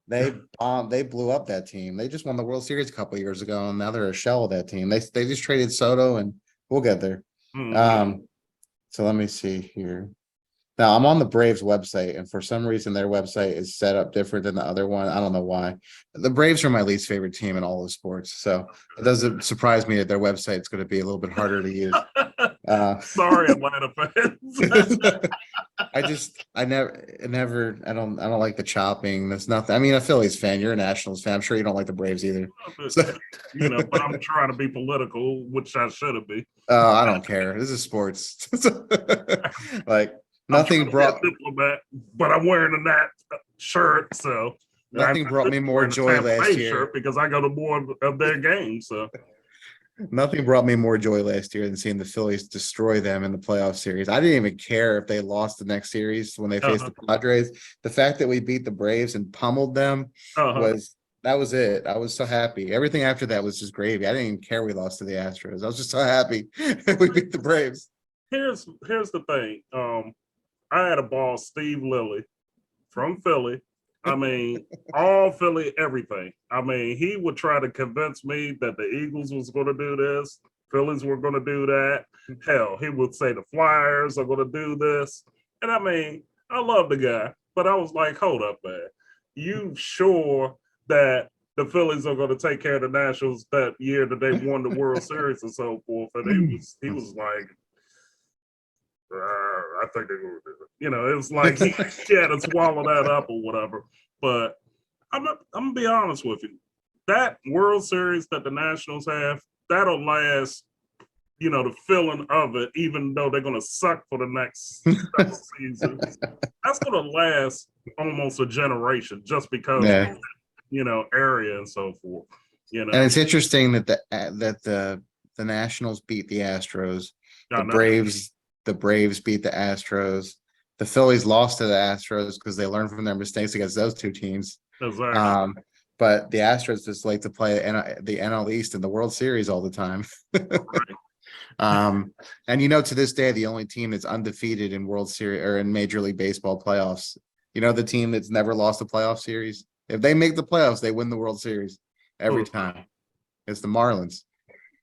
They blew up that team. They just won the World Series a couple of years ago, and now they're a shell of that team. They just traded Soto, and we'll get there. So let me see here. Now I'm on the Braves website, and for some reason their website is set up different than the other one. I don't know why. The Braves are my least favorite team in all of sports, so it doesn't surprise me that their website is going to be a little bit harder to use. Sorry, Atlanta fans. I don't like the chopping. There's nothing. I mean, a Phillies fan, you're a Nationals fan. I'm sure you don't like the Braves either. So, but I'm trying to be political, which I shouldn't be. I don't care. This is sports. Like nothing brought diplomat, but I'm wearing a Nat shirt, so nothing brought me more joy last year because I go to more of their games. So nothing brought me more joy last year than seeing the Phillies destroy them in the playoff series. I didn't even care if they lost the next series when they faced the Padres. The fact that we beat the Braves and pummeled them that was it. I was so happy. Everything after that was just gravy. I didn't even care we lost to the Astros. I was just so happy we beat the Braves. Here's the thing. I had a boss, Steve Lilly, from Philly. I mean, all Philly, everything. I mean, he would try to convince me that the Eagles was going to do this, Phillies were going to do that. Hell, he would say the Flyers are going to do this. And I mean, I love the guy, but I was like, hold up, man. You sure that the Phillies are going to take care of the Nationals that year that they won the World Series and so forth? And he was like, I think they're going to do it. It was like he had to swallow that up or whatever. But I'm going to be honest with you. That World Series that the Nationals have, that'll last, the feeling of it, even though they're going to suck for the next several seasons. That's going to last almost a generation just because of, area and so forth. And it's interesting that the Nationals beat the Astros. The Braves beat the Astros. The Phillies lost to the Astros because they learned from their mistakes against those two teams. Exactly. But the Astros just like to play the NL East in the World Series all the time. And to this day, the only team that's undefeated in World Series or in Major League Baseball playoffs, the team that's never lost a playoff series. If they make the playoffs, they win the World Series every time. It's the Marlins.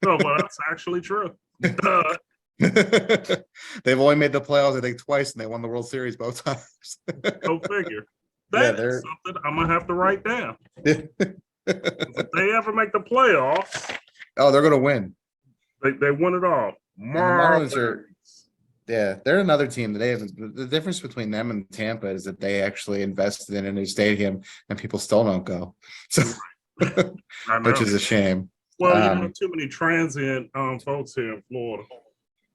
No, but that's actually true. They've only made the playoffs, I think, twice, and they won the World Series both times. Go figure. Yeah, That is something I'm gonna have to write down. they're. If they ever make the playoffs, Oh, they're gonna win. they win it all. And the Marlins are, yeah, they're another team that they have. The difference between them and Tampa is that they actually invested in a new stadium, and people still don't go. So, I which know. is a shame. Well, too many transient folks here in Florida,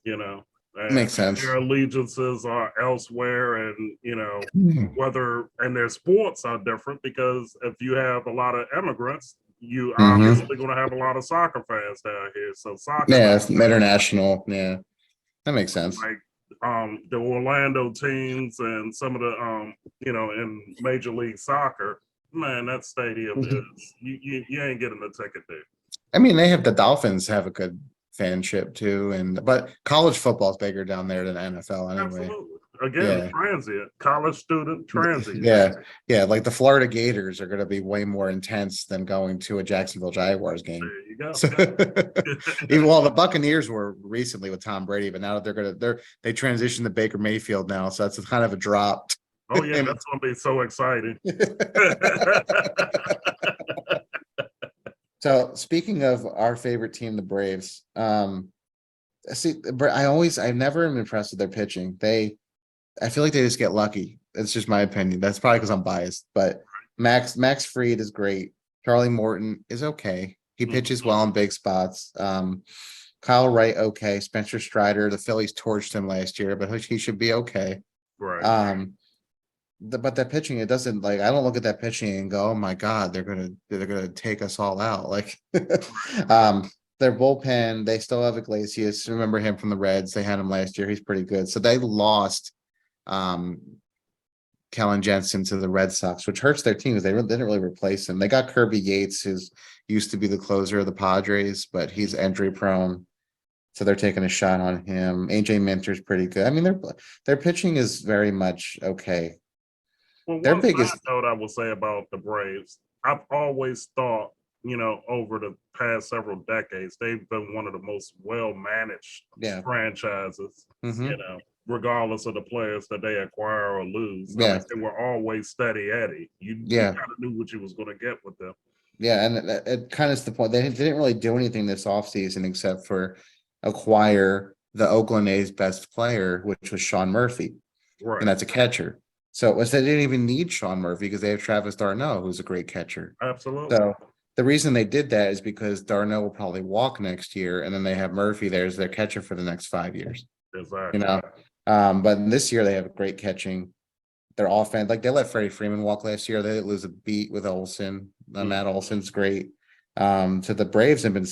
you know, and Makes sense. their allegiances are elsewhere, and whether and their sports are different because if you have a lot of immigrants, you obviously going to have a lot of soccer fans down here. So soccer, Yeah, it's international. Yeah, that makes sense. like the Orlando teams and some of the in Major League Soccer, man, that stadium is you ain't getting a ticket there. I mean, they have the Dolphins have a good fanship too, but college football is bigger down there than NFL anyway. Absolutely. Again, transient, college student transient. Yeah, like the Florida Gators are going to be way more intense than going to a Jacksonville Jaguars game. There you go. So, even the Buccaneers were recently with Tom Brady, but now they transitioned to Baker Mayfield now, so that's kind of a drop. Oh yeah, that's going to be so exciting. So speaking of our favorite team, the Braves, I've never am impressed with their pitching. I feel like they just get lucky. It's just my opinion. That's probably because I'm biased, but Max Fried is great. Charlie Morton is okay. He pitches well in big spots. Kyle Wright, okay. Spencer Strider, the Phillies torched him last year, but he should be okay. Right. But that pitching, it doesn't I don't look at that pitching and go, oh my God, they're gonna take us all out. Their bullpen, they still have Iglesias. Remember him from the Reds? They had him last year. He's pretty good. So they lost Kellen Jensen to the Red Sox, which hurts their team because they didn't really replace him. They got Kirby Yates, who's used to be the closer of the Padres, but he's injury prone. So they're taking a shot on him. AJ Minter's pretty good. I mean, their pitching is very much okay. Well, one biggest note I will say about the Braves, I've always thought, over the past several decades, they've been one of the most well-managed franchises, regardless of the players that they acquire or lose. Yeah. They were always steady Eddie. You kind of knew what you was going to get with them. Yeah, and it kind of is the point. They didn't really do anything this offseason except for acquire the Oakland A's best player, which was Sean Murphy. Right. And that's a catcher. So they didn't even need Sean Murphy because they have Travis d'Arnaud, who's a great catcher. Absolutely. So the reason they did that is because d'Arnaud will probably walk next year, and then they have Murphy there as their catcher for the next 5 years. Exactly. But this year they have great catching. Their offense, they let Freddie Freeman walk last year. They didn't lose a beat with Olsen. Matt Olson's great. So the Braves have been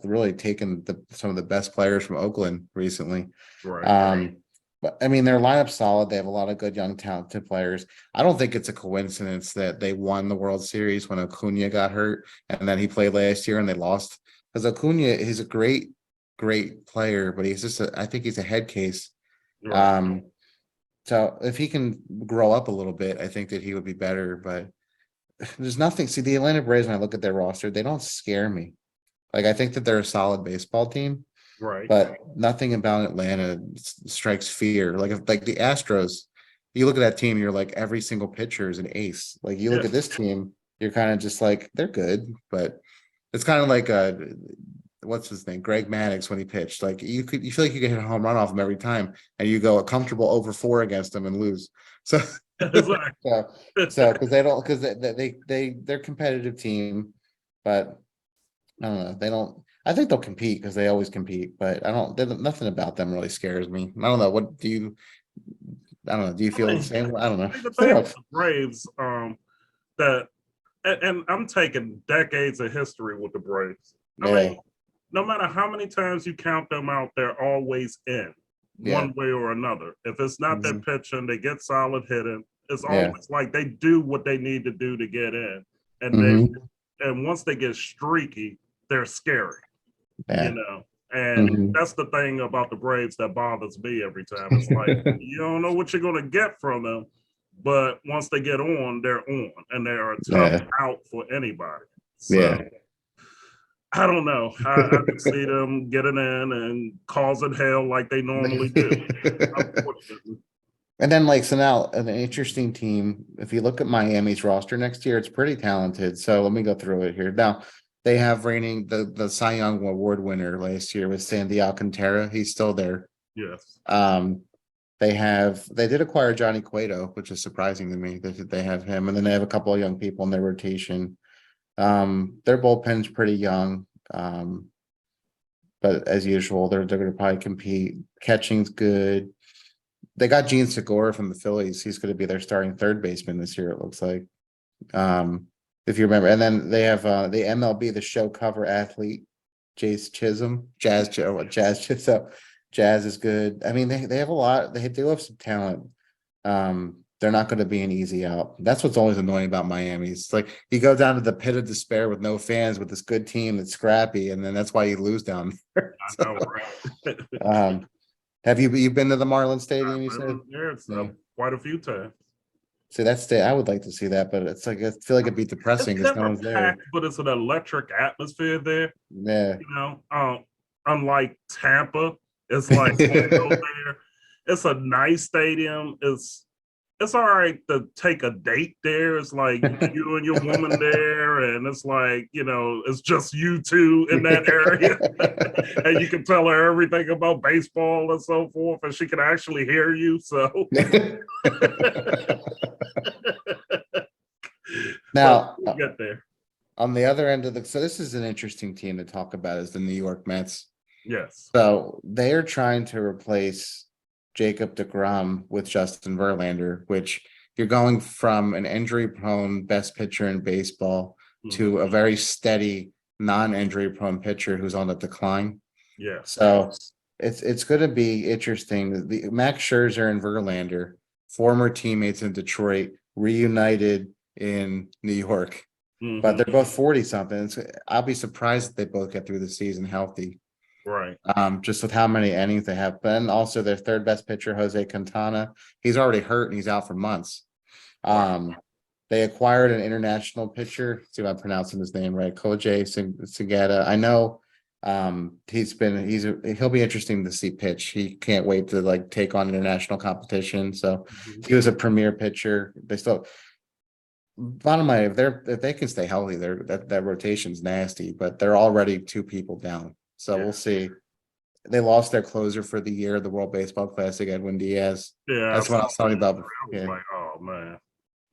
really taking some of the best players from Oakland recently. Right. But I mean, their lineup's solid. They have a lot of good young talented players. I don't think it's a coincidence that they won the World Series when Acuna got hurt, and then he played last year and they lost. Because Acuna, he's a great player, but he's just I think he's a head case. Right. So if he can grow up a little bit, I think that he would be better. But there's nothing. See, the Atlanta Braves, when I look at their roster, they don't scare me. I think that they're a solid baseball team. Right. But nothing about Atlanta strikes fear. Like the Astros, you look at that team, you're like, every single pitcher is an ace. You look at this team, you're kind of just like, they're good, but it's kind of like what's his name, Greg Maddux, when he pitched. You feel like you can hit a home run off him every time, and you go a comfortable over 4 against them and lose. So because they're a competitive team, but I don't know. They don't. I think they'll compete because they always compete, but nothing about them really scares me. I don't know. What do you? I don't know. Do you feel the same? I don't know. The thing with the Braves, and I'm taking decades of history with the Braves. I mean, no matter how many times you count them out, they're always in one way or another. If it's not their pitching, they get solid hitting. It's always like they do what they need to do to get in, and and once they get streaky, they're scary. And that's the thing about the Braves that bothers me every time. It's like you don't know what you're going to get from them, but once they get on, they're on, and they are a tough out for anybody. So I don't know. I could see them getting in and causing hell like they normally do. Unfortunately. And then like so now an interesting team. If you look at Miami's roster next year, it's pretty talented. So let me go through it here. Now they have reigning the Cy Young Award winner last year with Sandy Alcantara. He's still there. Yes. They did acquire Johnny Cueto, which is surprising to me that they have him, and then they have a couple of young people in their rotation. Their bullpen's pretty young. But as usual, they're going to probably compete. Catching's good. They got Gene Segura from the Phillies. He's going to be their starting third baseman this year, it looks like. If you remember. And then they have the MLB, the show cover athlete, Jace Chisholm, Jazz Chisholm. Jazz is good. I mean, they have a lot. They do have some talent. They're not going to be an easy out. That's what's always annoying about Miami. It's like you go down to the pit of despair with no fans with this good team that's scrappy, and then that's why you lose down there. I know, right? Have you been to the Marlins Stadium? You said there it's yeah. quite a few times. See that's I would like to see that, but it's like I feel like it'd be depressing because no one's there. But it's an electric atmosphere there. Yeah, You know, unlike Tampa, it's like there. It's a nice stadium. It's all right to take a date there. It's like you and your woman there, and it's like, you know, it's just you two in that area. And you can tell her everything about baseball and so forth, and she can actually hear you. So now we'll get there. On the other end of so this is an interesting team to talk about is the New York Mets. Yes. So they are trying to replace Jacob deGrom with Justin Verlander, which you're going from an injury-prone best pitcher in baseball to a very steady, non-injury-prone pitcher who's on the decline. Yeah. So it's going to be interesting. The Max Scherzer and Verlander, former teammates in Detroit, reunited in New York, but they're both 40-something. I'll be surprised if they both get through the season healthy. Right. Just with how many innings they have. But then also their third best pitcher, Jose Quintana, he's already hurt and he's out for months. They acquired an international pitcher. See if I'm pronouncing his name right. Koji Sagata. I know he'll be interesting to see pitch. He can't wait to like take on international competition. So he was a premier pitcher. They still bottom line, if they can stay healthy, that rotation's nasty, but they're already two people down. So we'll see. They lost their closer for the year, the World Baseball Classic, Edwin Diaz. Yeah, that's what I was talking about. Yeah. Like, oh man.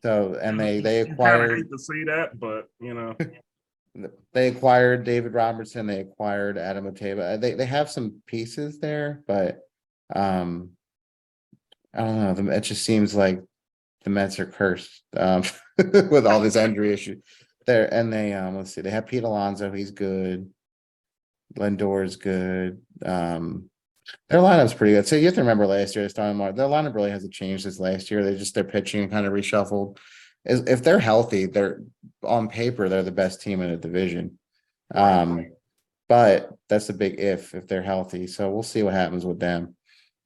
So and they acquired. I hate to see that, but you know, they acquired David Robertson. They acquired Adam Oteva. They have some pieces there, but I don't know. It just seems like the Mets are cursed with all this injury issue there. And they let's see, they have Pete Alonso. He's good. Lindor is good. Their lineup's pretty good. So you have to remember last year, their lineup really hasn't changed since last year. Their pitching kind of reshuffled. If they're healthy, they're on paper, they're the best team in the division. But that's a big if they're healthy. So we'll see what happens with them.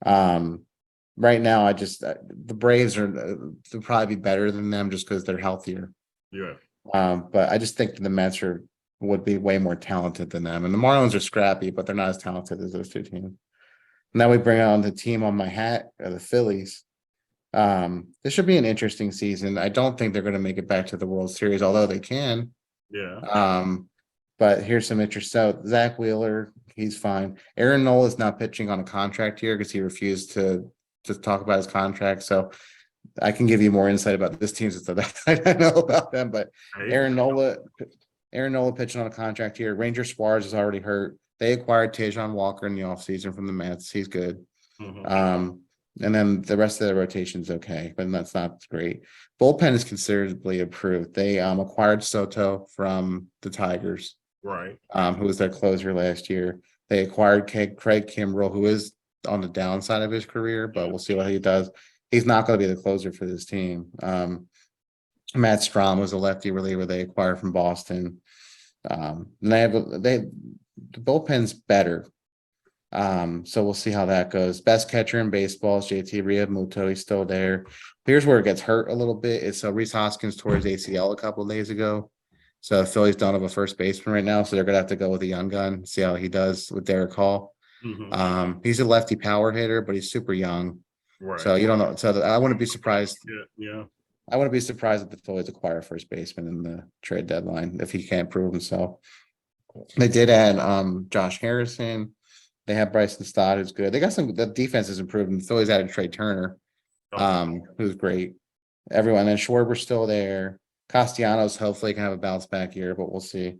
Right now, the Braves they'll probably be better than them just because they're healthier. Yeah. But I just think the Mets would be way more talented than them. And the Marlins are scrappy, but they're not as talented as those two teams. Now we bring on the team on my hat, the Phillies. This should be an interesting season. I don't think they're going to make it back to the World Series, although they can. Yeah. But here's some interest. So Zach Wheeler, he's fine. Aaron Nola is now pitching on a contract here because he refused to talk about his contract. So I can give you more insight about this team since I know about them. But Aaron Nola pitching on a contract here. Ranger Suarez is already hurt. They acquired Tejon Walker in the offseason from the Mets. He's good. And then the rest of the rotation's okay, but that's not great. Bullpen is considerably improved. They acquired Soto from the Tigers, right? Who was their closer last year. They acquired Craig Kimbrell, who is on the downside of his career, but we'll see what he does. He's not going to be the closer for this team. Matt Strahm was a lefty reliever they acquired from Boston. And the bullpen's better. So we'll see how that goes. Best catcher in baseball is JT Realmuto. He's still there. Here's where it gets hurt a little bit. So Rhys Hoskins tore his ACL a couple of days ago. So Phillies don't have a first baseman right now, so they're gonna have to go with a young gun, see how he does with Derek Hall. He's a lefty power hitter, but he's super young. Right. So you don't know. So I wouldn't be surprised. Yeah. I wouldn't be surprised if the Phillies acquire a first baseman in the trade deadline if he can't prove himself. They did add Josh Harrison. They have Bryson Stott, who's good. They got the defense has improved, and the Phillies added Trey Turner, who's great. Everyone and Schwarber's still there. Castellanos hopefully can have a bounce back year, but we'll see.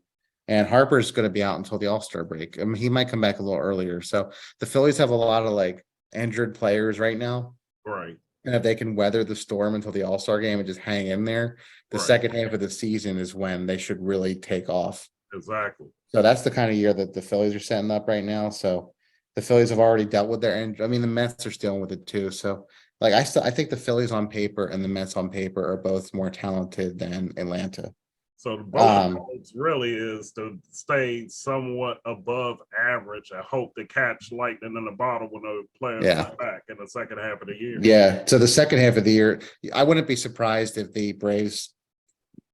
And Harper's going to be out until the All-Star break. I mean, he might come back a little earlier. So the Phillies have a lot of like injured players right now. Right. And if they can weather the storm until the All-Star game and just hang in there, the second half of the season is when they should really take off. Exactly. So that's the kind of year that the Phillies are setting up right now. So the Phillies have already dealt with their injury. I mean, the Mets are dealing with it too. So like I think the Phillies on paper and the Mets on paper are both more talented than Atlanta. So the goals really is to stay somewhat above average. I hope to catch lightning in the bottle when the players come back in the second half of the year. Yeah. So the second half of the year, I wouldn't be surprised if the Braves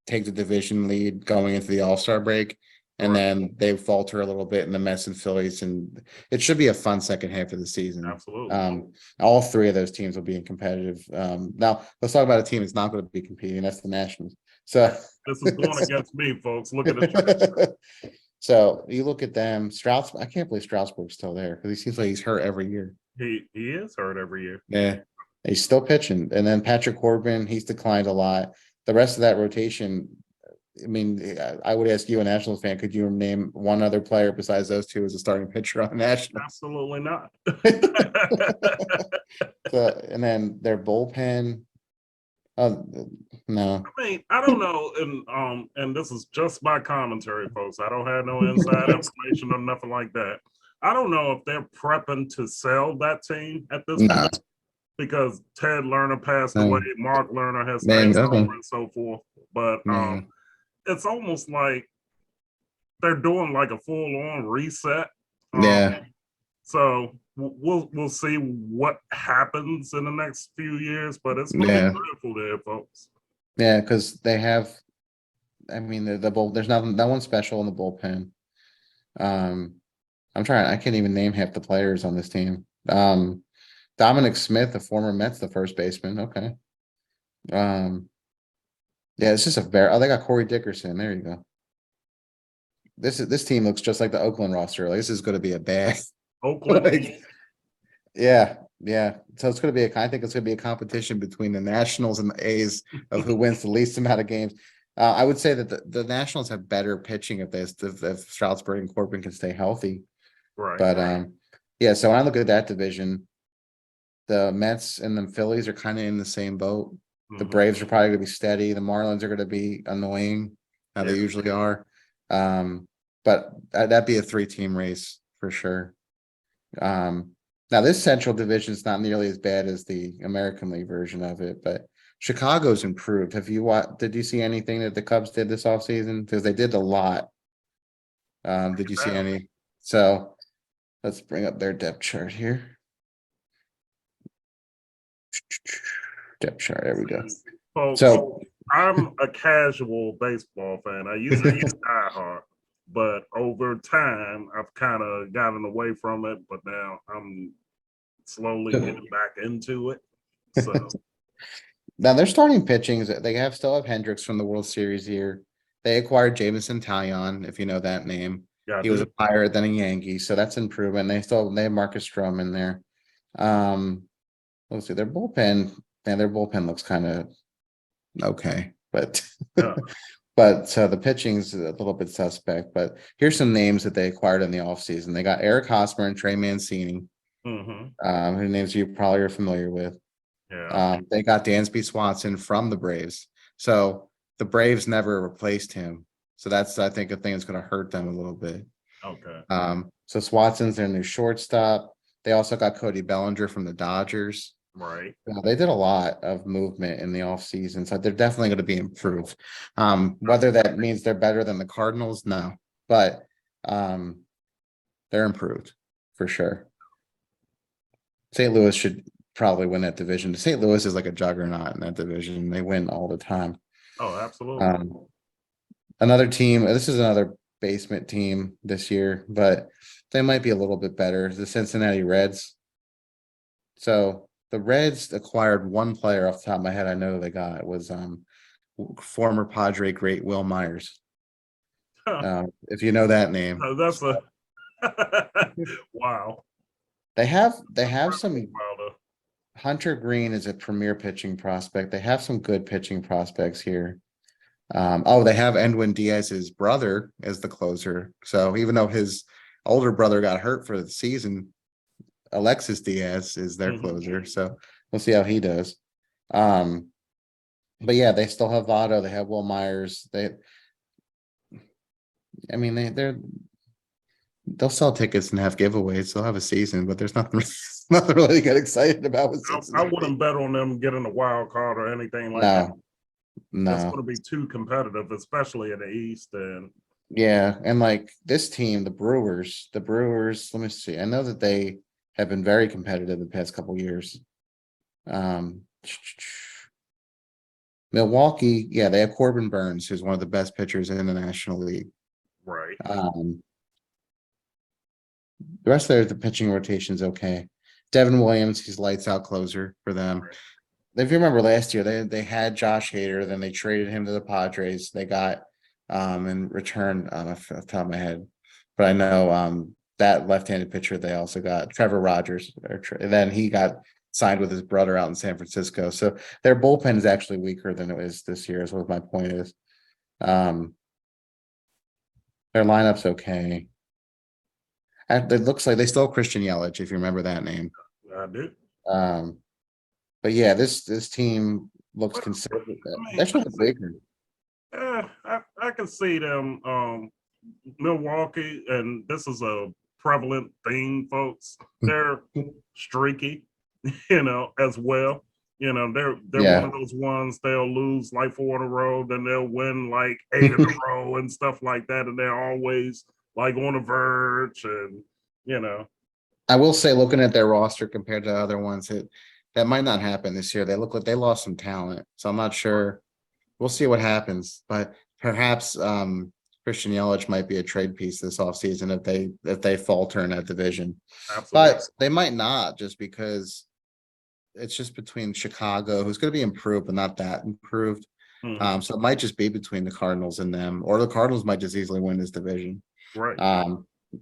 take the division lead going into the All-Star break. And then they falter a little bit in the Mets and Phillies, and it should be a fun second half of the season. Absolutely. All three of those teams will be in competitive. Now let's talk about a team that's not going to be competing. That's the Nationals. So this is going against me, folks. Look at the So you look at them. Strauss. I can't believe Strasburg's still there because he seems like he's hurt every year. He is hurt every year. Yeah, he's still pitching. And then Patrick Corbin, he's declined a lot. The rest of that rotation. I mean, I would ask you, a Nationals fan, could you name one other player besides those two as a starting pitcher on the Nationals? Absolutely not. So, and then their bullpen. No. I mean, I don't know, and this is just my commentary, folks. I don't have no inside information or nothing like that. I don't know if they're prepping to sell that team at this point because Ted Lerner passed away, Mark Lerner has passed over, and so forth. But it's almost like they're doing like a full-on reset. So we'll see what happens in the next few years, but it's going to be beautiful there, folks. Yeah, because they have. I mean, there's nothing, no one special in the bullpen. I'm trying. I can't even name half the players on this team. Dominic Smith, a former Mets, the first baseman. Okay. Yeah, it's just they got Corey Dickerson. There you go. This team looks just like the Oakland roster. Like, this is going to be a bad Oakland. Yeah. So it's going to be I think it's going to be a competition between the Nationals and the A's of who wins the least amount of games. I would say that the Nationals have better pitching if Strasburg and Corbin can stay healthy. Right. But yeah. So when I look at that division, the Mets and the Phillies are kind of in the same boat. The Braves are probably going to be steady. The Marlins are going to be annoying, how they usually are. But that'd be a 3-team race for sure. Now this Central Division is not nearly as bad as the American League version of it, but Chicago's improved. Did you see anything that the Cubs did this offseason? Because they did a lot. Did you see any? So let's bring up their depth chart here. Depth chart. There we go. So I'm a casual baseball fan. I used to be diehard, but over time I've kind of gotten away from it. But now I'm slowly getting back into it. So now they're starting pitching. They still have Hendricks from the World Series here. They acquired Jameson Taillon, if you know that name. Yeah, he was a Pirate, then a Yankee, so that's improvement. They have Marcus Stroman in there. Let's see, their bullpen. Man, their bullpen looks kind of okay, but but the pitching's a little bit suspect. But here's some names that they acquired in the offseason. They got Eric Hosmer and Trey Mancini, who names you probably are familiar with. Yeah. They got Dansby Swanson from the Braves, so the Braves never replaced him. So that's, I think, a thing that's going to hurt them a little bit. Okay. So Swanson's their new shortstop. They also got Cody Bellinger from the Dodgers. Right. They did a lot of movement in the offseason, so they're definitely going to be improved. Whether that means they're better than the Cardinals, no, but they're improved for sure. St. Louis should probably win that division. St. Louis is like a juggernaut in that division. They win all the time. Oh, absolutely. Another team, this is another basement team this year, but they might be a little bit better. The Cincinnati Reds. So the Reds acquired one player off the top of my head. I know they got it was former Padre great Will Myers. Huh. If you know that name. That's a wow. They have Incredible some. Wilder. Hunter Green is a premier pitching prospect. They have some good pitching prospects here. They have Edwin Diaz's brother as the closer. So even though his older brother got hurt for the season, Alexis Diaz is their Mhm. closer. So we'll see how he does. Um, but yeah, they still have Votto. They have Will Myers. I mean, they'll sell tickets and have giveaways. They'll have a season, but there's nothing, nothing really to get excited about with I Cincinnati. wouldn't bet on them getting a wild card or anything like that. No, It's no. going to be too competitive, especially in the East. And Yeah, and like this team, the Brewers, let me see. I know that they have been very competitive the past couple years. Um Milwaukee, yeah, they have Corbin Burns, who's one of the best pitchers in the National League. right, Um the rest of the pitching rotation's okay. Devin Williams, he's lights out closer for them. right. If you remember last year, they had Josh Hader, then they traded him to the Padres. They got in return off the top of my head, but I know that left-handed pitcher they also got Trevor Rogers, and then he got signed with his brother out in San Francisco. So their bullpen is actually weaker than it was this year, is what my point is. Um, their lineup's okay. It looks like they still have Christian Yelich, if you remember that name. I do. Um, but yeah, this team looks But considerable. I They're mean, still bigger. I can see them Milwaukee, and this is a prevalent thing, folks. They're streaky, as well. They're one Yeah. of those ones they'll lose like 4 in a row, then they'll win like 8 in a row and stuff like that, and they're always like on the verge, and you know, I will say, looking at their roster compared to other ones, that might not happen this year. They look like they lost some talent, so I'm not sure. We'll see what happens, but perhaps Christian Yelich might be a trade piece this offseason if they falter in that division. absolutely. But they might not, just because it's just between Chicago, who's going to be improved, but not that improved. Mhm. So it might just be between the Cardinals and them, or the Cardinals might just easily win this division. Right.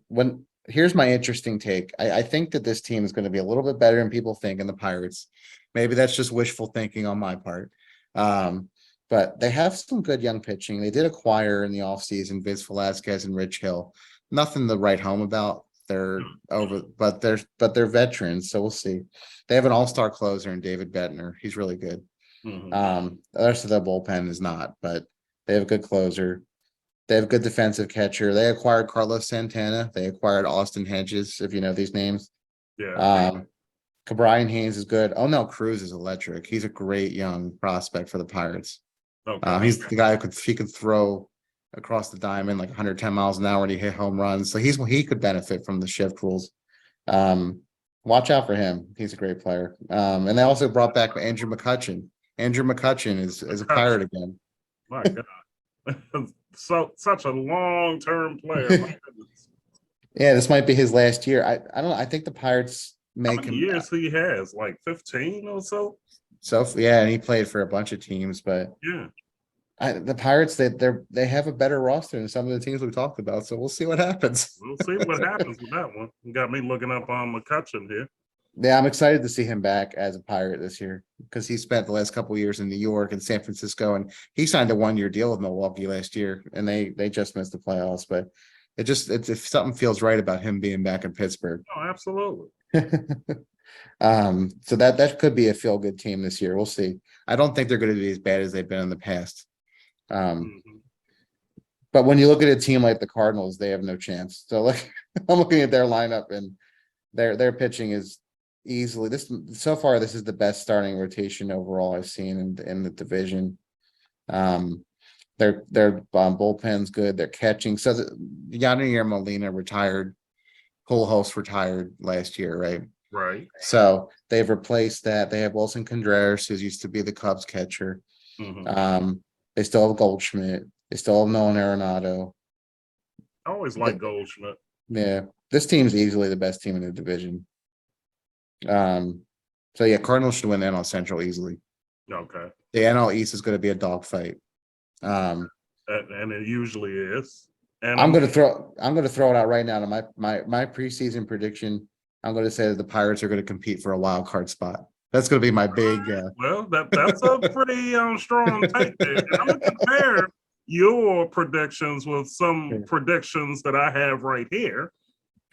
When Here's my interesting take. I think that this team is going to be a little bit better than people think in the Pirates. Maybe that's just wishful thinking on my part. But they have some good young pitching. They did acquire in the offseason Vince Velasquez and Rich Hill. Nothing to write home about. They're over, but they're veterans, so we'll see. They have an all-star closer in David Bettner. He's really good. Mhm. The rest of the bullpen is not, but they have a good closer. They have a good defensive catcher. They acquired Carlos Santana. They acquired Austin Hedges, if you know these names. Yeah. Um, Brian Haynes is good. Oh no, Cruz is electric. He's a great young prospect for the Pirates. Okay. He's the guy who could throw across the diamond like 110 miles an hour and he hit home runs. So he could benefit from the shift rules. Um, watch out for him. He's a great player. And they also brought back Andrew McCutcheon. Andrew McCutcheon is a Gotcha. pirate again. My God. So such a long term player. My goodness. Yeah, this might be his last year. I don't know. I think the Pirates How make many him years he has? Like 15 or so? so yeah, and he played for a bunch of teams, but Yeah. the Pirates they have a better roster than some of the teams we talked about. So we'll see what happens. We'll see what happens with that one. You got me looking up on McCutcheon here. Yeah, I'm excited to see him back as a Pirate this year because he spent the last couple of years in New York and San Francisco, and he signed a 1-year deal with Milwaukee last year, and they just missed the playoffs. But it's if something feels right about him being back in Pittsburgh. Oh, absolutely. So that could be a feel good team this year. We'll see. I don't think they're going to be as bad as they've been in the past. Mhm. But when you look at a team like the Cardinals, they have no chance. So like I'm looking at their lineup and their pitching is easily this so far. This is the best starting rotation overall I've seen in the division. Um, their bullpen's good. They're catching. So Yadier Molina retired. Pujols retired last year, right? Right. So they've replaced that. They have Wilson Contreras, who used to be the Cubs catcher. Mhm. Um, they still have Goldschmidt. They still have Nolan Arenado. I always like Goldschmidt. Yeah, this team's easily the best team in the division. So yeah, Cardinals should win the NL Central easily. Okay. The NL East is going to be a dogfight. And it usually is. And I'm going to throw it out right now to my preseason prediction. I'm going to say that the Pirates are going to compete for a wild card spot. That's going to be my big. Well, that's a pretty strong take there. And I'm going to compare your predictions with some predictions that I have right here.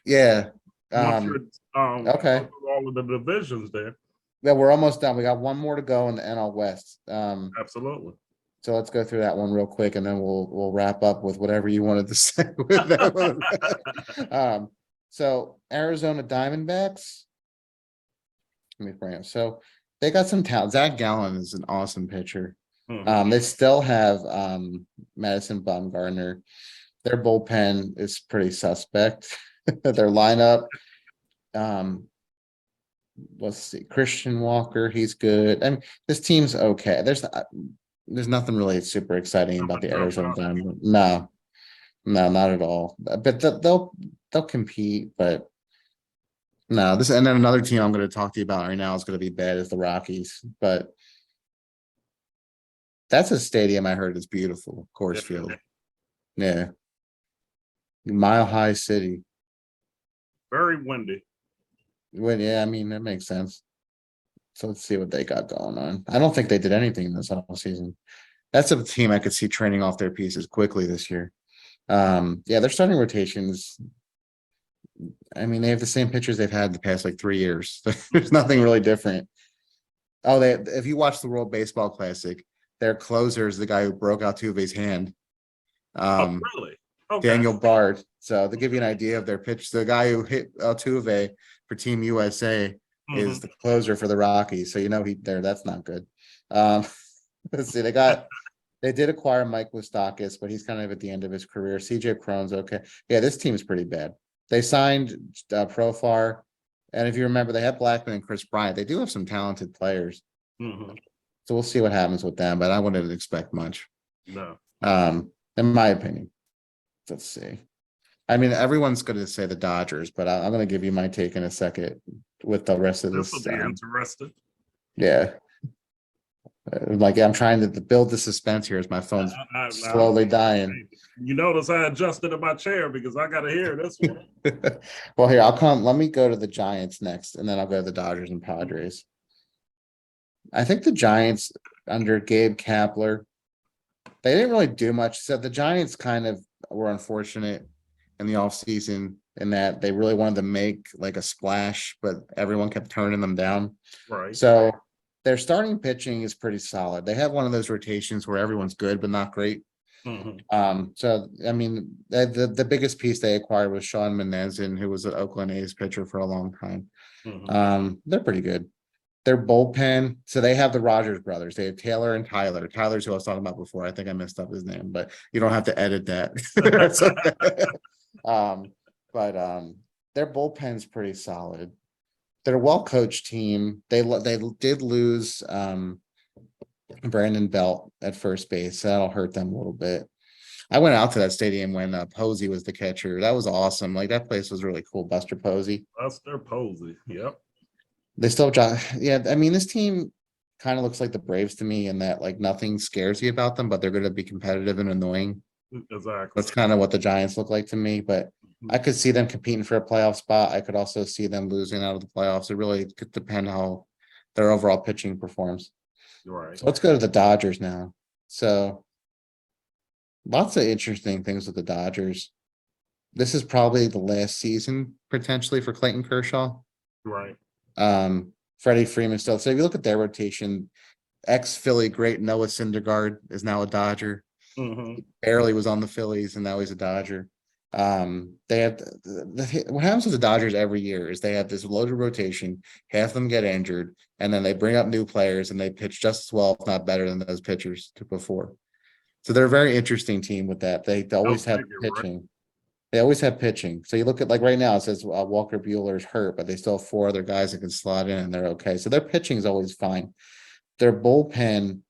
Yeah. Okay. All of the divisions there. Yeah, we're almost done. We got one more to go in the NL West. Absolutely. So let's go through that one real quick, and then we'll wrap up with whatever you wanted to say with that one. So Arizona Diamondbacks. Let me bring it. So they got some talent. Zach Gallen is an awesome pitcher. They still have Madison Bumgarner. Their bullpen is pretty suspect. Their lineup. Let's see, Christian Walker, he's good. I mean, this team's okay. There's nothing really super exciting about the Arizona Diamondbacks. No, not at all. But they'll compete, but no. And then another team I'm going to talk to you about right now is going to be bad as the Rockies, but that's a stadium I heard is beautiful, Coors Field. Yeah, Mile High City. Very windy. Yeah, I mean that makes sense. So let's see what they got going on. I don't think they did anything this whole season. That's a team I could see training off their pieces quickly this year. Yeah, their starting rotations. I mean, they have the same pitchers they've had the past like 3 years. There's nothing really different. Oh, if you watch the World Baseball Classic, their closer is the guy who broke Altuve's hand. Really? Okay. Daniel Bard. So to give you an idea of their pitch, the guy who hit Altuve for Team USA is the closer for the Rockies. So that's not good. Let's see, they did acquire Mike Moustakas, but he's kind of at the end of his career. CJ Cron's okay. Yeah, this team is pretty bad. They signed Profar, and if you remember, they had Blackman and Chris Bryant. They do have some talented players. So we'll see what happens with them, but I wouldn't expect much. No. In my opinion. Let's see. I mean, everyone's going to say the Dodgers, but I'm going to give you my take in a second with the rest of this. This will be interesting. Yeah. I'm trying to build the suspense here as my phone's slowly dying. You notice I adjusted in my chair because I got to hear this one. Well, here, let me go to the Giants next, and then I'll go to the Dodgers and Padres. I think the Giants under Gabe Kapler, they didn't really do much. So the Giants kind of were unfortunate in the offseason in that they really wanted to make like a splash, but everyone kept turning them down. Right. So their starting pitching is pretty solid. They have one of those rotations where everyone's good but not great. So I mean, the biggest piece they acquired was Sean Menezin, who was an Oakland A's pitcher for a long time. They're pretty good. Their bullpen, so they have the Rogers brothers. They have Taylor and Tyler. Tyler's who I was talking about before. I think I messed up his name, but you don't have to edit that. But their bullpen's pretty solid. They're a well-coached team. They did lose Brandon Belt at first base. So that'll hurt them a little bit. I went out to that stadium when Posey was the catcher. That was awesome. Like that place was really cool. Buster Posey. Buster Posey. Yep. They still, yeah. I mean, this team kind of looks like the Braves to me in that like nothing scares you about them, but they're going to be competitive and annoying. Exactly. That's kind of what the Giants look like to me. But I could see them competing for a playoff spot. I could also see them losing out of the playoffs. It really could depend how their overall pitching performs. Right. So let's go to the Dodgers now. So lots of interesting things with the Dodgers. This is probably the last season potentially for Clayton Kershaw. Right. Freddie Freeman still. So if you look at their rotation, ex-Philly great Noah Syndergaard is now a Dodger. He barely was on the Phillies, and now he's a Dodger. They have what happens with the Dodgers every year is they have this loaded rotation, half of them get injured, and then they bring up new players and they pitch just as well, if not better than those pitchers to before. So they're a very interesting team with that. They always have pitching. Right. They always have pitching. So you look at like right now, it says Walker Buehler's hurt, but they still have 4 other guys that can slot in and they're okay. So their pitching is always fine. Their bullpen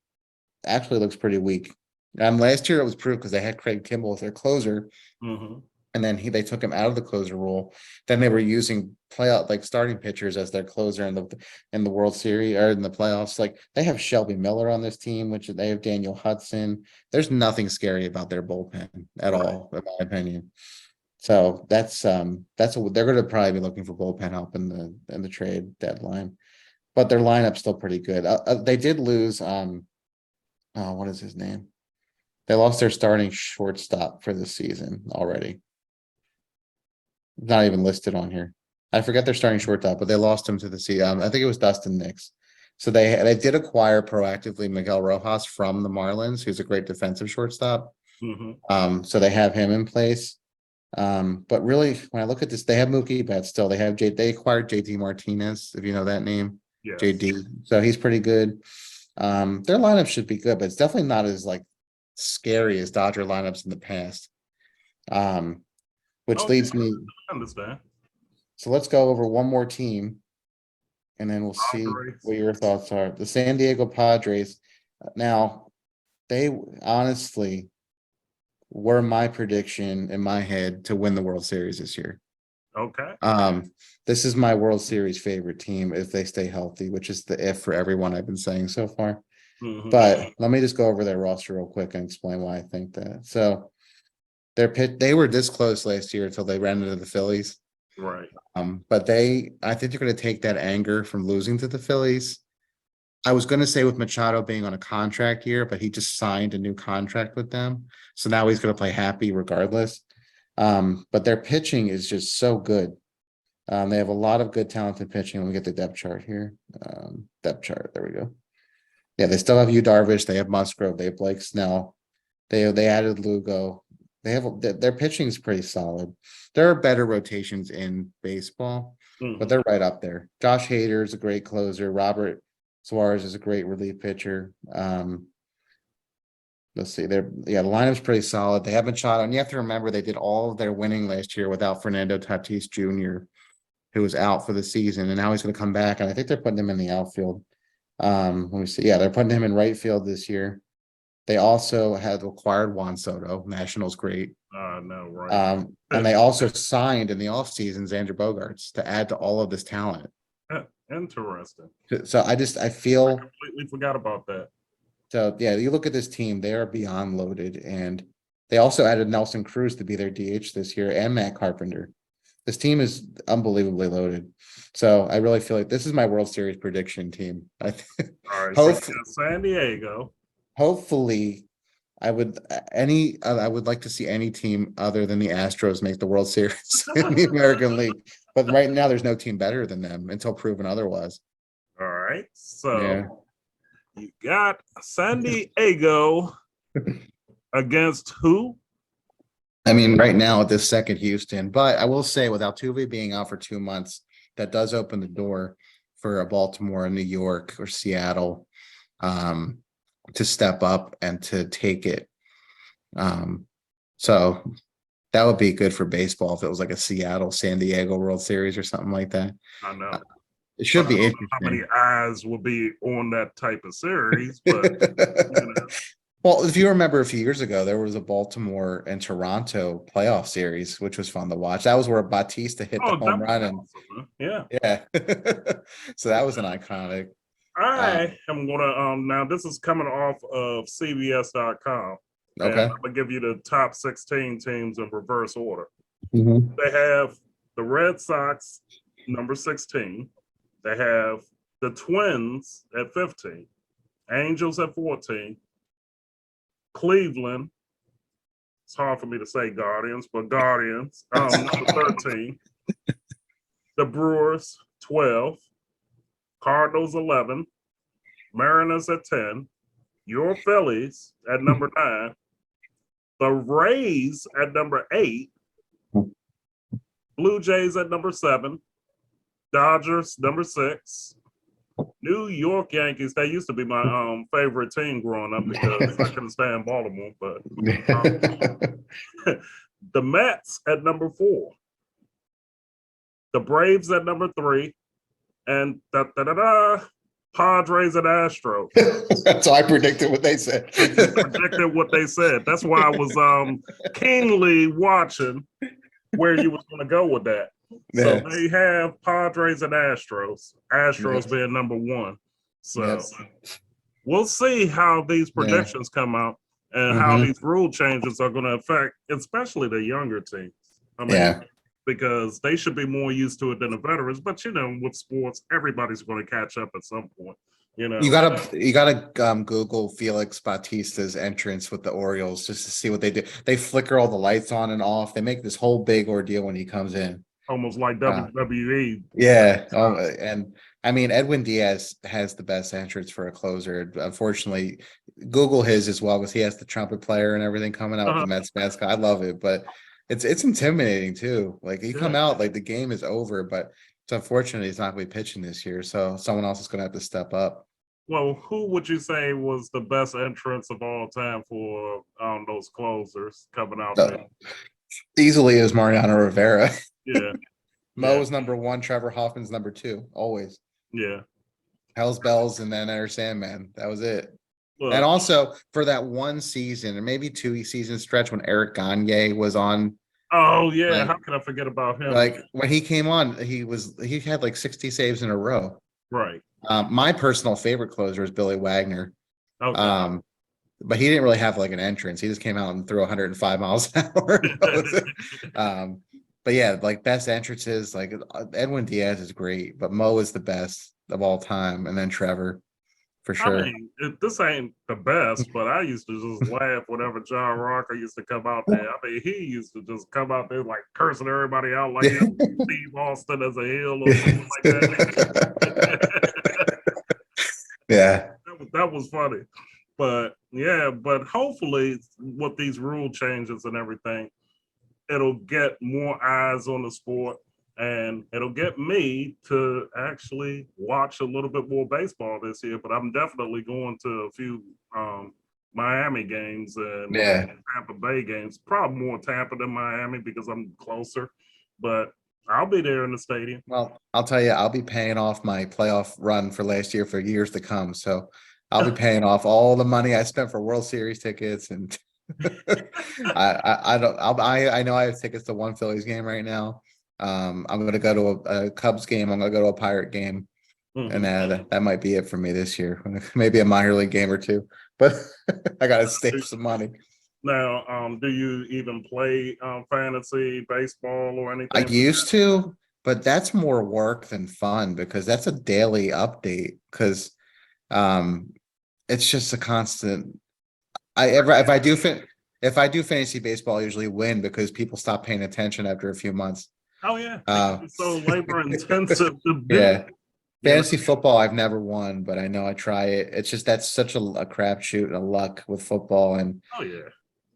actually looks pretty weak. Last year it was proved because they had Craig Kimball as their closer, Hmm. and then they took him out of the closer role. Then they were using playoff like starting pitchers as their closer in the World Series or in the playoffs. Like they have Shelby Miller on this team, which they have Daniel Hudson. There's nothing scary about their bullpen at Right. all, in my opinion. So that's what they're going to probably be looking for bullpen help in the trade deadline. But their lineup's still pretty good. They did lose what is his name? They lost their starting shortstop for the season already. Not even listed on here. I forget their starting shortstop, but they lost him to the sea. I think it was Dustin Nix. So they did acquire proactively Miguel Rojas from the Marlins, who's a great defensive shortstop. Hmm. So they have him in place. But really, when I look at this, they have Mookie Betts still. They acquired JD Martinez, if you know that name. Yes. JD. So he's pretty good. Their lineup should be good, but it's definitely not as like scary as Dodger lineups in the past. Which Oh, yeah, leads me. I understand. So let's go over one more team, and then we'll see Padres. what your thoughts are. The San Diego Padres. Now, they honestly were my prediction in my head to win the World Series this year. Okay. This is my World Series favorite team if they stay healthy, which is the if for everyone I've been saying so far. Hmm. But let me just go over their roster real quick and explain why I think that. So they were this close last year until they ran into the Phillies. Right. But I think they're going to take that anger from losing to the Phillies. I was going to say with Machado being on a contract year, but he just signed a new contract with them. So now he's going to play happy regardless. But their pitching is just so good. They have a lot of good talented pitching. Let me get the depth chart here. Depth chart. There we go. Yeah, they still have Yu Darvish. They have Musgrove. They have Blake Snell. They added Lugo. Their pitching is pretty solid. There are better rotations in baseball, but Hmm. they're right up there. Josh Hader is a great closer. Robert Suarez is a great relief pitcher. Let's see. The lineup's pretty solid. They haven't shot on. You have to remember they did all of their winning last year without Fernando Tatis Jr., who was out for the season, and now he's going to come back. And I think they're putting him in the outfield. Let me see. Yeah, they're putting him in right field this year. They also had acquired Juan Soto, Nationals great. No, right. And they also signed in the offseason Xander Bogaerts to add to all of this talent. Interesting. So I feel Completely forgot about that. so yeah, you look at this team, they are beyond loaded. And they also added Nelson Cruz to be their DH this year and Matt Carpenter. This team is unbelievably loaded. So I really feel like this is my World Series prediction team. All right. So Hopefully, San Diego. hopefully I would like to see any team other than the Astros make the World Series in the American League. But right now there's no team better than them until proven otherwise. All right. So Yeah. you got San Diego against who? I mean, right now at this second Houston, but I will say with Altuve being out for 2 months, that does open the door for a Baltimore, New York, or Seattle to step up and to take it. So that would be good for baseball if it was like a Seattle, San Diego World Series or something like that. I know. It should But I be don't know how many interesting. eyes will be on that type of series, but you know, Well, if you remember a few years ago, there was a Baltimore and Toronto playoff series, which was fun to watch. That was where Bautista hit the oh, that home was run, and awesome. Huh? Yeah. yeah, so that was an iconic. I am gonna now this is coming off of CBS.com, and I'm Okay. gonna give you the top 16 teams in reverse order. Mhm. They have the Red Sox number 16. They have the Twins at 15, Angels at 14, Cleveland. It's hard for me to say Guardians, but Guardians number 13. The Brewers 12, Cardinals 11, Mariners at 10, your Phillies at number 9, the Rays at number 8, Blue Jays at number 7, Dodgers number 6, New York Yankees. That used to be my favorite team growing up because I couldn't stand Baltimore. But the Mets at number 4, the Braves at number 3, and Padres and Astros. So I predicted what they said. You predicted what they said. That's why I was keenly watching where you was going to go with that. So Yeah. they have Padres and Astros. Astros being number one. So we'll see how these predictions come out and how these rule changes are going to affect, especially the younger teams. I mean, because they should be more used to it than the veterans. But you know, with sports, everybody's going to catch up at some point. You know, you gotta Google Felix Bautista's entrance with the Orioles just to see what they do. They flicker all the lights on and off. They make this whole big ordeal when he comes in. almost like WWE. Yeah. And I mean, Edwin Diaz has the best entrance for a closer. Unfortunately, Google his as well because he has the trumpet player and everything coming out with the Mets mascot. I love it, but it's intimidating too. Like you come out like the game is over, but it's unfortunate he's not going to be pitching this year. So someone else is going to have to step up. Well, who would you say was the best entrance of all time for those closers coming out there? Easily is Mariano Rivera. Yeah. Mo is number one. Trevor Hoffman's number two. Always. Yeah. Hell's Bells and then Enter Sandman. That was it. Well, and also for that one season or maybe 2 season stretch when Eric Gagne was on. Oh yeah, like, how can I forget about him? Like when he came on, he had like 60 saves in a row. Right. My personal favorite closer is Billy Wagner. Okay. But he didn't really have like an entrance. He just came out and threw 105 miles an hour. But yeah, like best entrances, like Edwin Diaz is great, but Mo is the best of all time, and then Trevor for sure. I mean, this ain't the best, but I used to just laugh whenever John Rocker used to come out there. I mean, he used to just come out there like cursing everybody out like Steve Austin as a heel or something like that. Yeah, that was funny. But yeah, but hopefully with these rule changes and everything, it'll get more eyes on the sport and it'll get me to actually watch a little bit more baseball this year. But I'm definitely going to a few Miami games and Tampa Bay games, probably more Tampa than Miami because I'm closer, but I'll be there in the stadium. Well, I'll tell you, I'll be paying off my playoff run for last year for years to come. So I'll be paying off all the money I spent for World Series tickets, and I know I have tickets to one Phillies game right now. I'm going to go to a Cubs game. I'm going to go to a Pirate game, and that might be it for me this year. Maybe a minor league game or two, but I got to save some money. Now, do you even play fantasy baseball or anything? I used to, but that's more work than fun because that's a daily update. Because it's just a constant. If I do fantasy baseball, I usually win because people stop paying attention after a few months. Oh yeah, it's so labor intensive to do. Yeah, fantasy football I've never won, but I know I try it. It's just that's such a crapshoot and a luck with football, and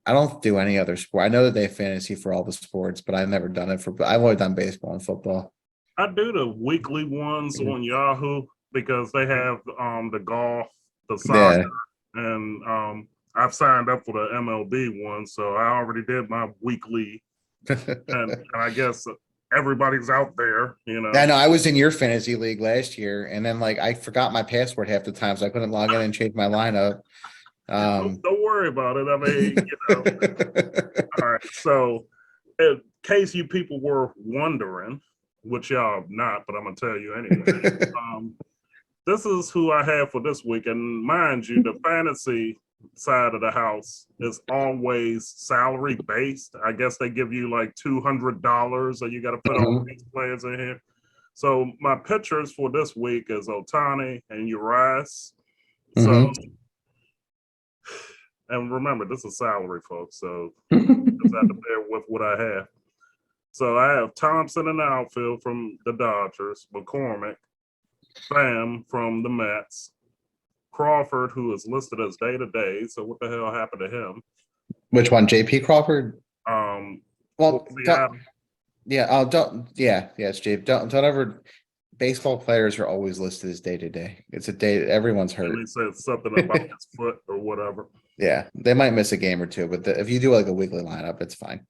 I don't do any other sport. I know that they have fantasy for all the sports, but I've never done it for. I've only done baseball and football. I do the weekly ones on Yahoo because they have the golf, the soccer, and I've signed up for the MLB one, so I already did my weekly, and I guess everybody's out there, you know. I know I was in your fantasy league last year, and then like I forgot my password half the time, so I couldn't log in and change my lineup. Don't worry about it. I mean, you know. All right. So, in case you people were wondering, which y'all not, but I'm gonna tell you anyway. This is who I have for this week, and mind you, the fantasy side of the house is always salary based. I guess they give you like $200, or you got to put all these players in here. So my pitchers for this week is Ohtani and Urias. So, and remember, this is salary, folks. So just have to bear with what I have. So I have Thompson in the outfield from the Dodgers, McCormick, Pham from the Mets, Crawford, who is listed as day-to-day. So what the hell happened to him? Which one, JP Crawford? Well, yes, Jake. Don't ever. Baseball players are always listed as day-to-day. It's a day. Everyone's hurt. They said something about his foot or whatever. Yeah, they might miss a game or two, but if you do like a weekly lineup, it's fine.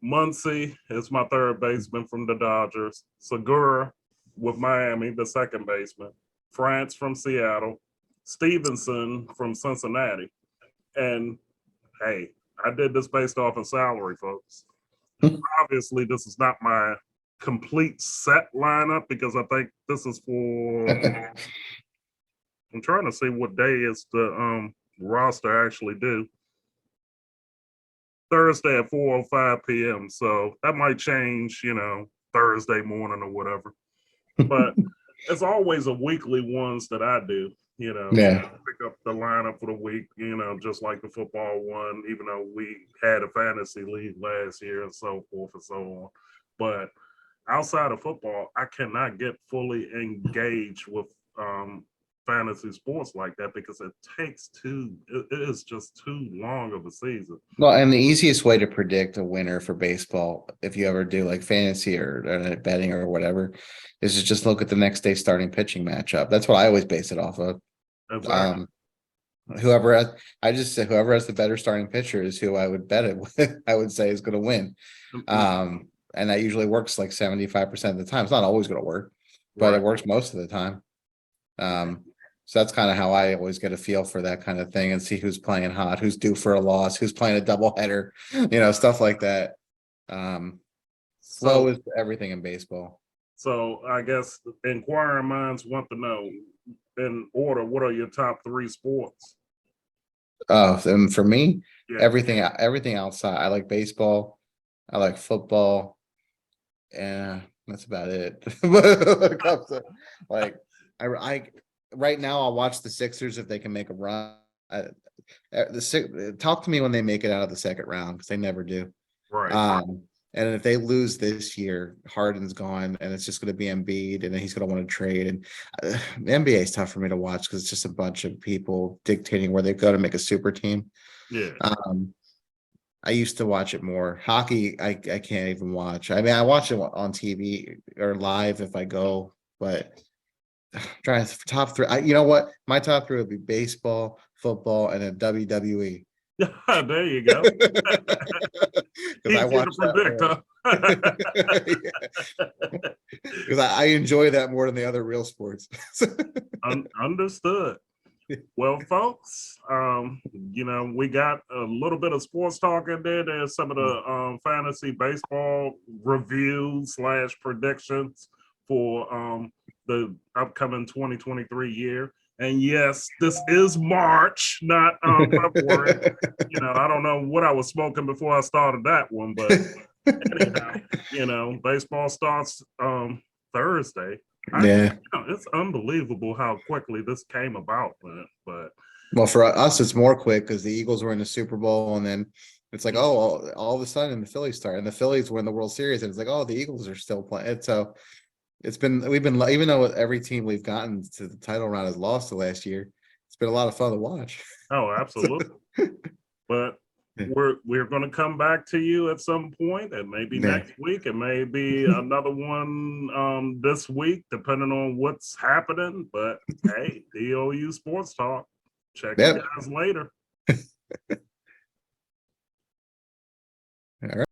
Muncy is my third baseman from the Dodgers. Segura with Miami, the second baseman. France from Seattle, Stevenson from Cincinnati. And hey, I did this based off of salary, folks. Obviously, this is not my complete set lineup because I think this is for. I'm trying to see what day is the roster actually due. Thursday at 4:05 p.m. So that might change, Thursday morning or whatever. But it's always a weekly ones that I do, Yeah. pick up the lineup for the week, just like the football one, even though we had a fantasy league last year and so forth and so on. But outside of football, I cannot get fully engaged with fantasy sports like that because it is just too long of a season. Well, and the easiest way to predict a winner for baseball, if you ever do like fantasy or betting or whatever, is to just look at the next day starting pitching matchup. That's what I always base it off of. Exactly. I just say whoever has the better starting pitcher is who I would bet it with. I would say is going to win. And that usually works like 75% of the time. It's not always going to work, but it works most of the time. So that's kind of how I always get a feel for that kind of thing and see who's playing hot, who's due for a loss, who's playing a doubleheader, stuff like that. Flow is everything in baseball. So I guess inquiring minds want to know, in order, what are your top 3 sports? And for me, Yeah. everything outside. I like baseball. I like football. And that's about it. When it comes to, like, I right now I'll watch the Sixers if they can make a run. Talk to me when they make it out of the second round because they never do. Right. And if they lose this year, Harden's gone, and it's just going to be Embiid, and then he's going to want to trade. And the NBA is tough for me to watch because it's just a bunch of people dictating where they go to make a super team. Yeah. I used to watch it more. Hockey, I can't even watch. I mean, I watch it on TV or live if I go, but trying to top 3. You know what? My top 3 would be baseball, football, and then WWE. There you go. Because I watch that because I enjoy that more than the other real sports. Understood. Well, folks, we got a little bit of sports talk in there. There's some of the fantasy baseball reviews / predictions for the upcoming 2023 year. And yes, this is March, not February. I don't know what I was smoking before I started that one, but anyhow, baseball starts Thursday. It's unbelievable how quickly this came about, man. But well, for us, it's more quick because the Eagles were in the Super Bowl, and then it's like, all of a sudden the Phillies start, and the Phillies were in the World Series, and it's like, the Eagles are still playing. So we've been even though every team we've gotten to the title round has lost the last year, it's been a lot of fun to watch. Oh, absolutely. But we're going to come back to you at some point, and maybe next week, and maybe another one this week, depending on what's happening. But hey, DOU Sports Talk. Check you guys later. All right.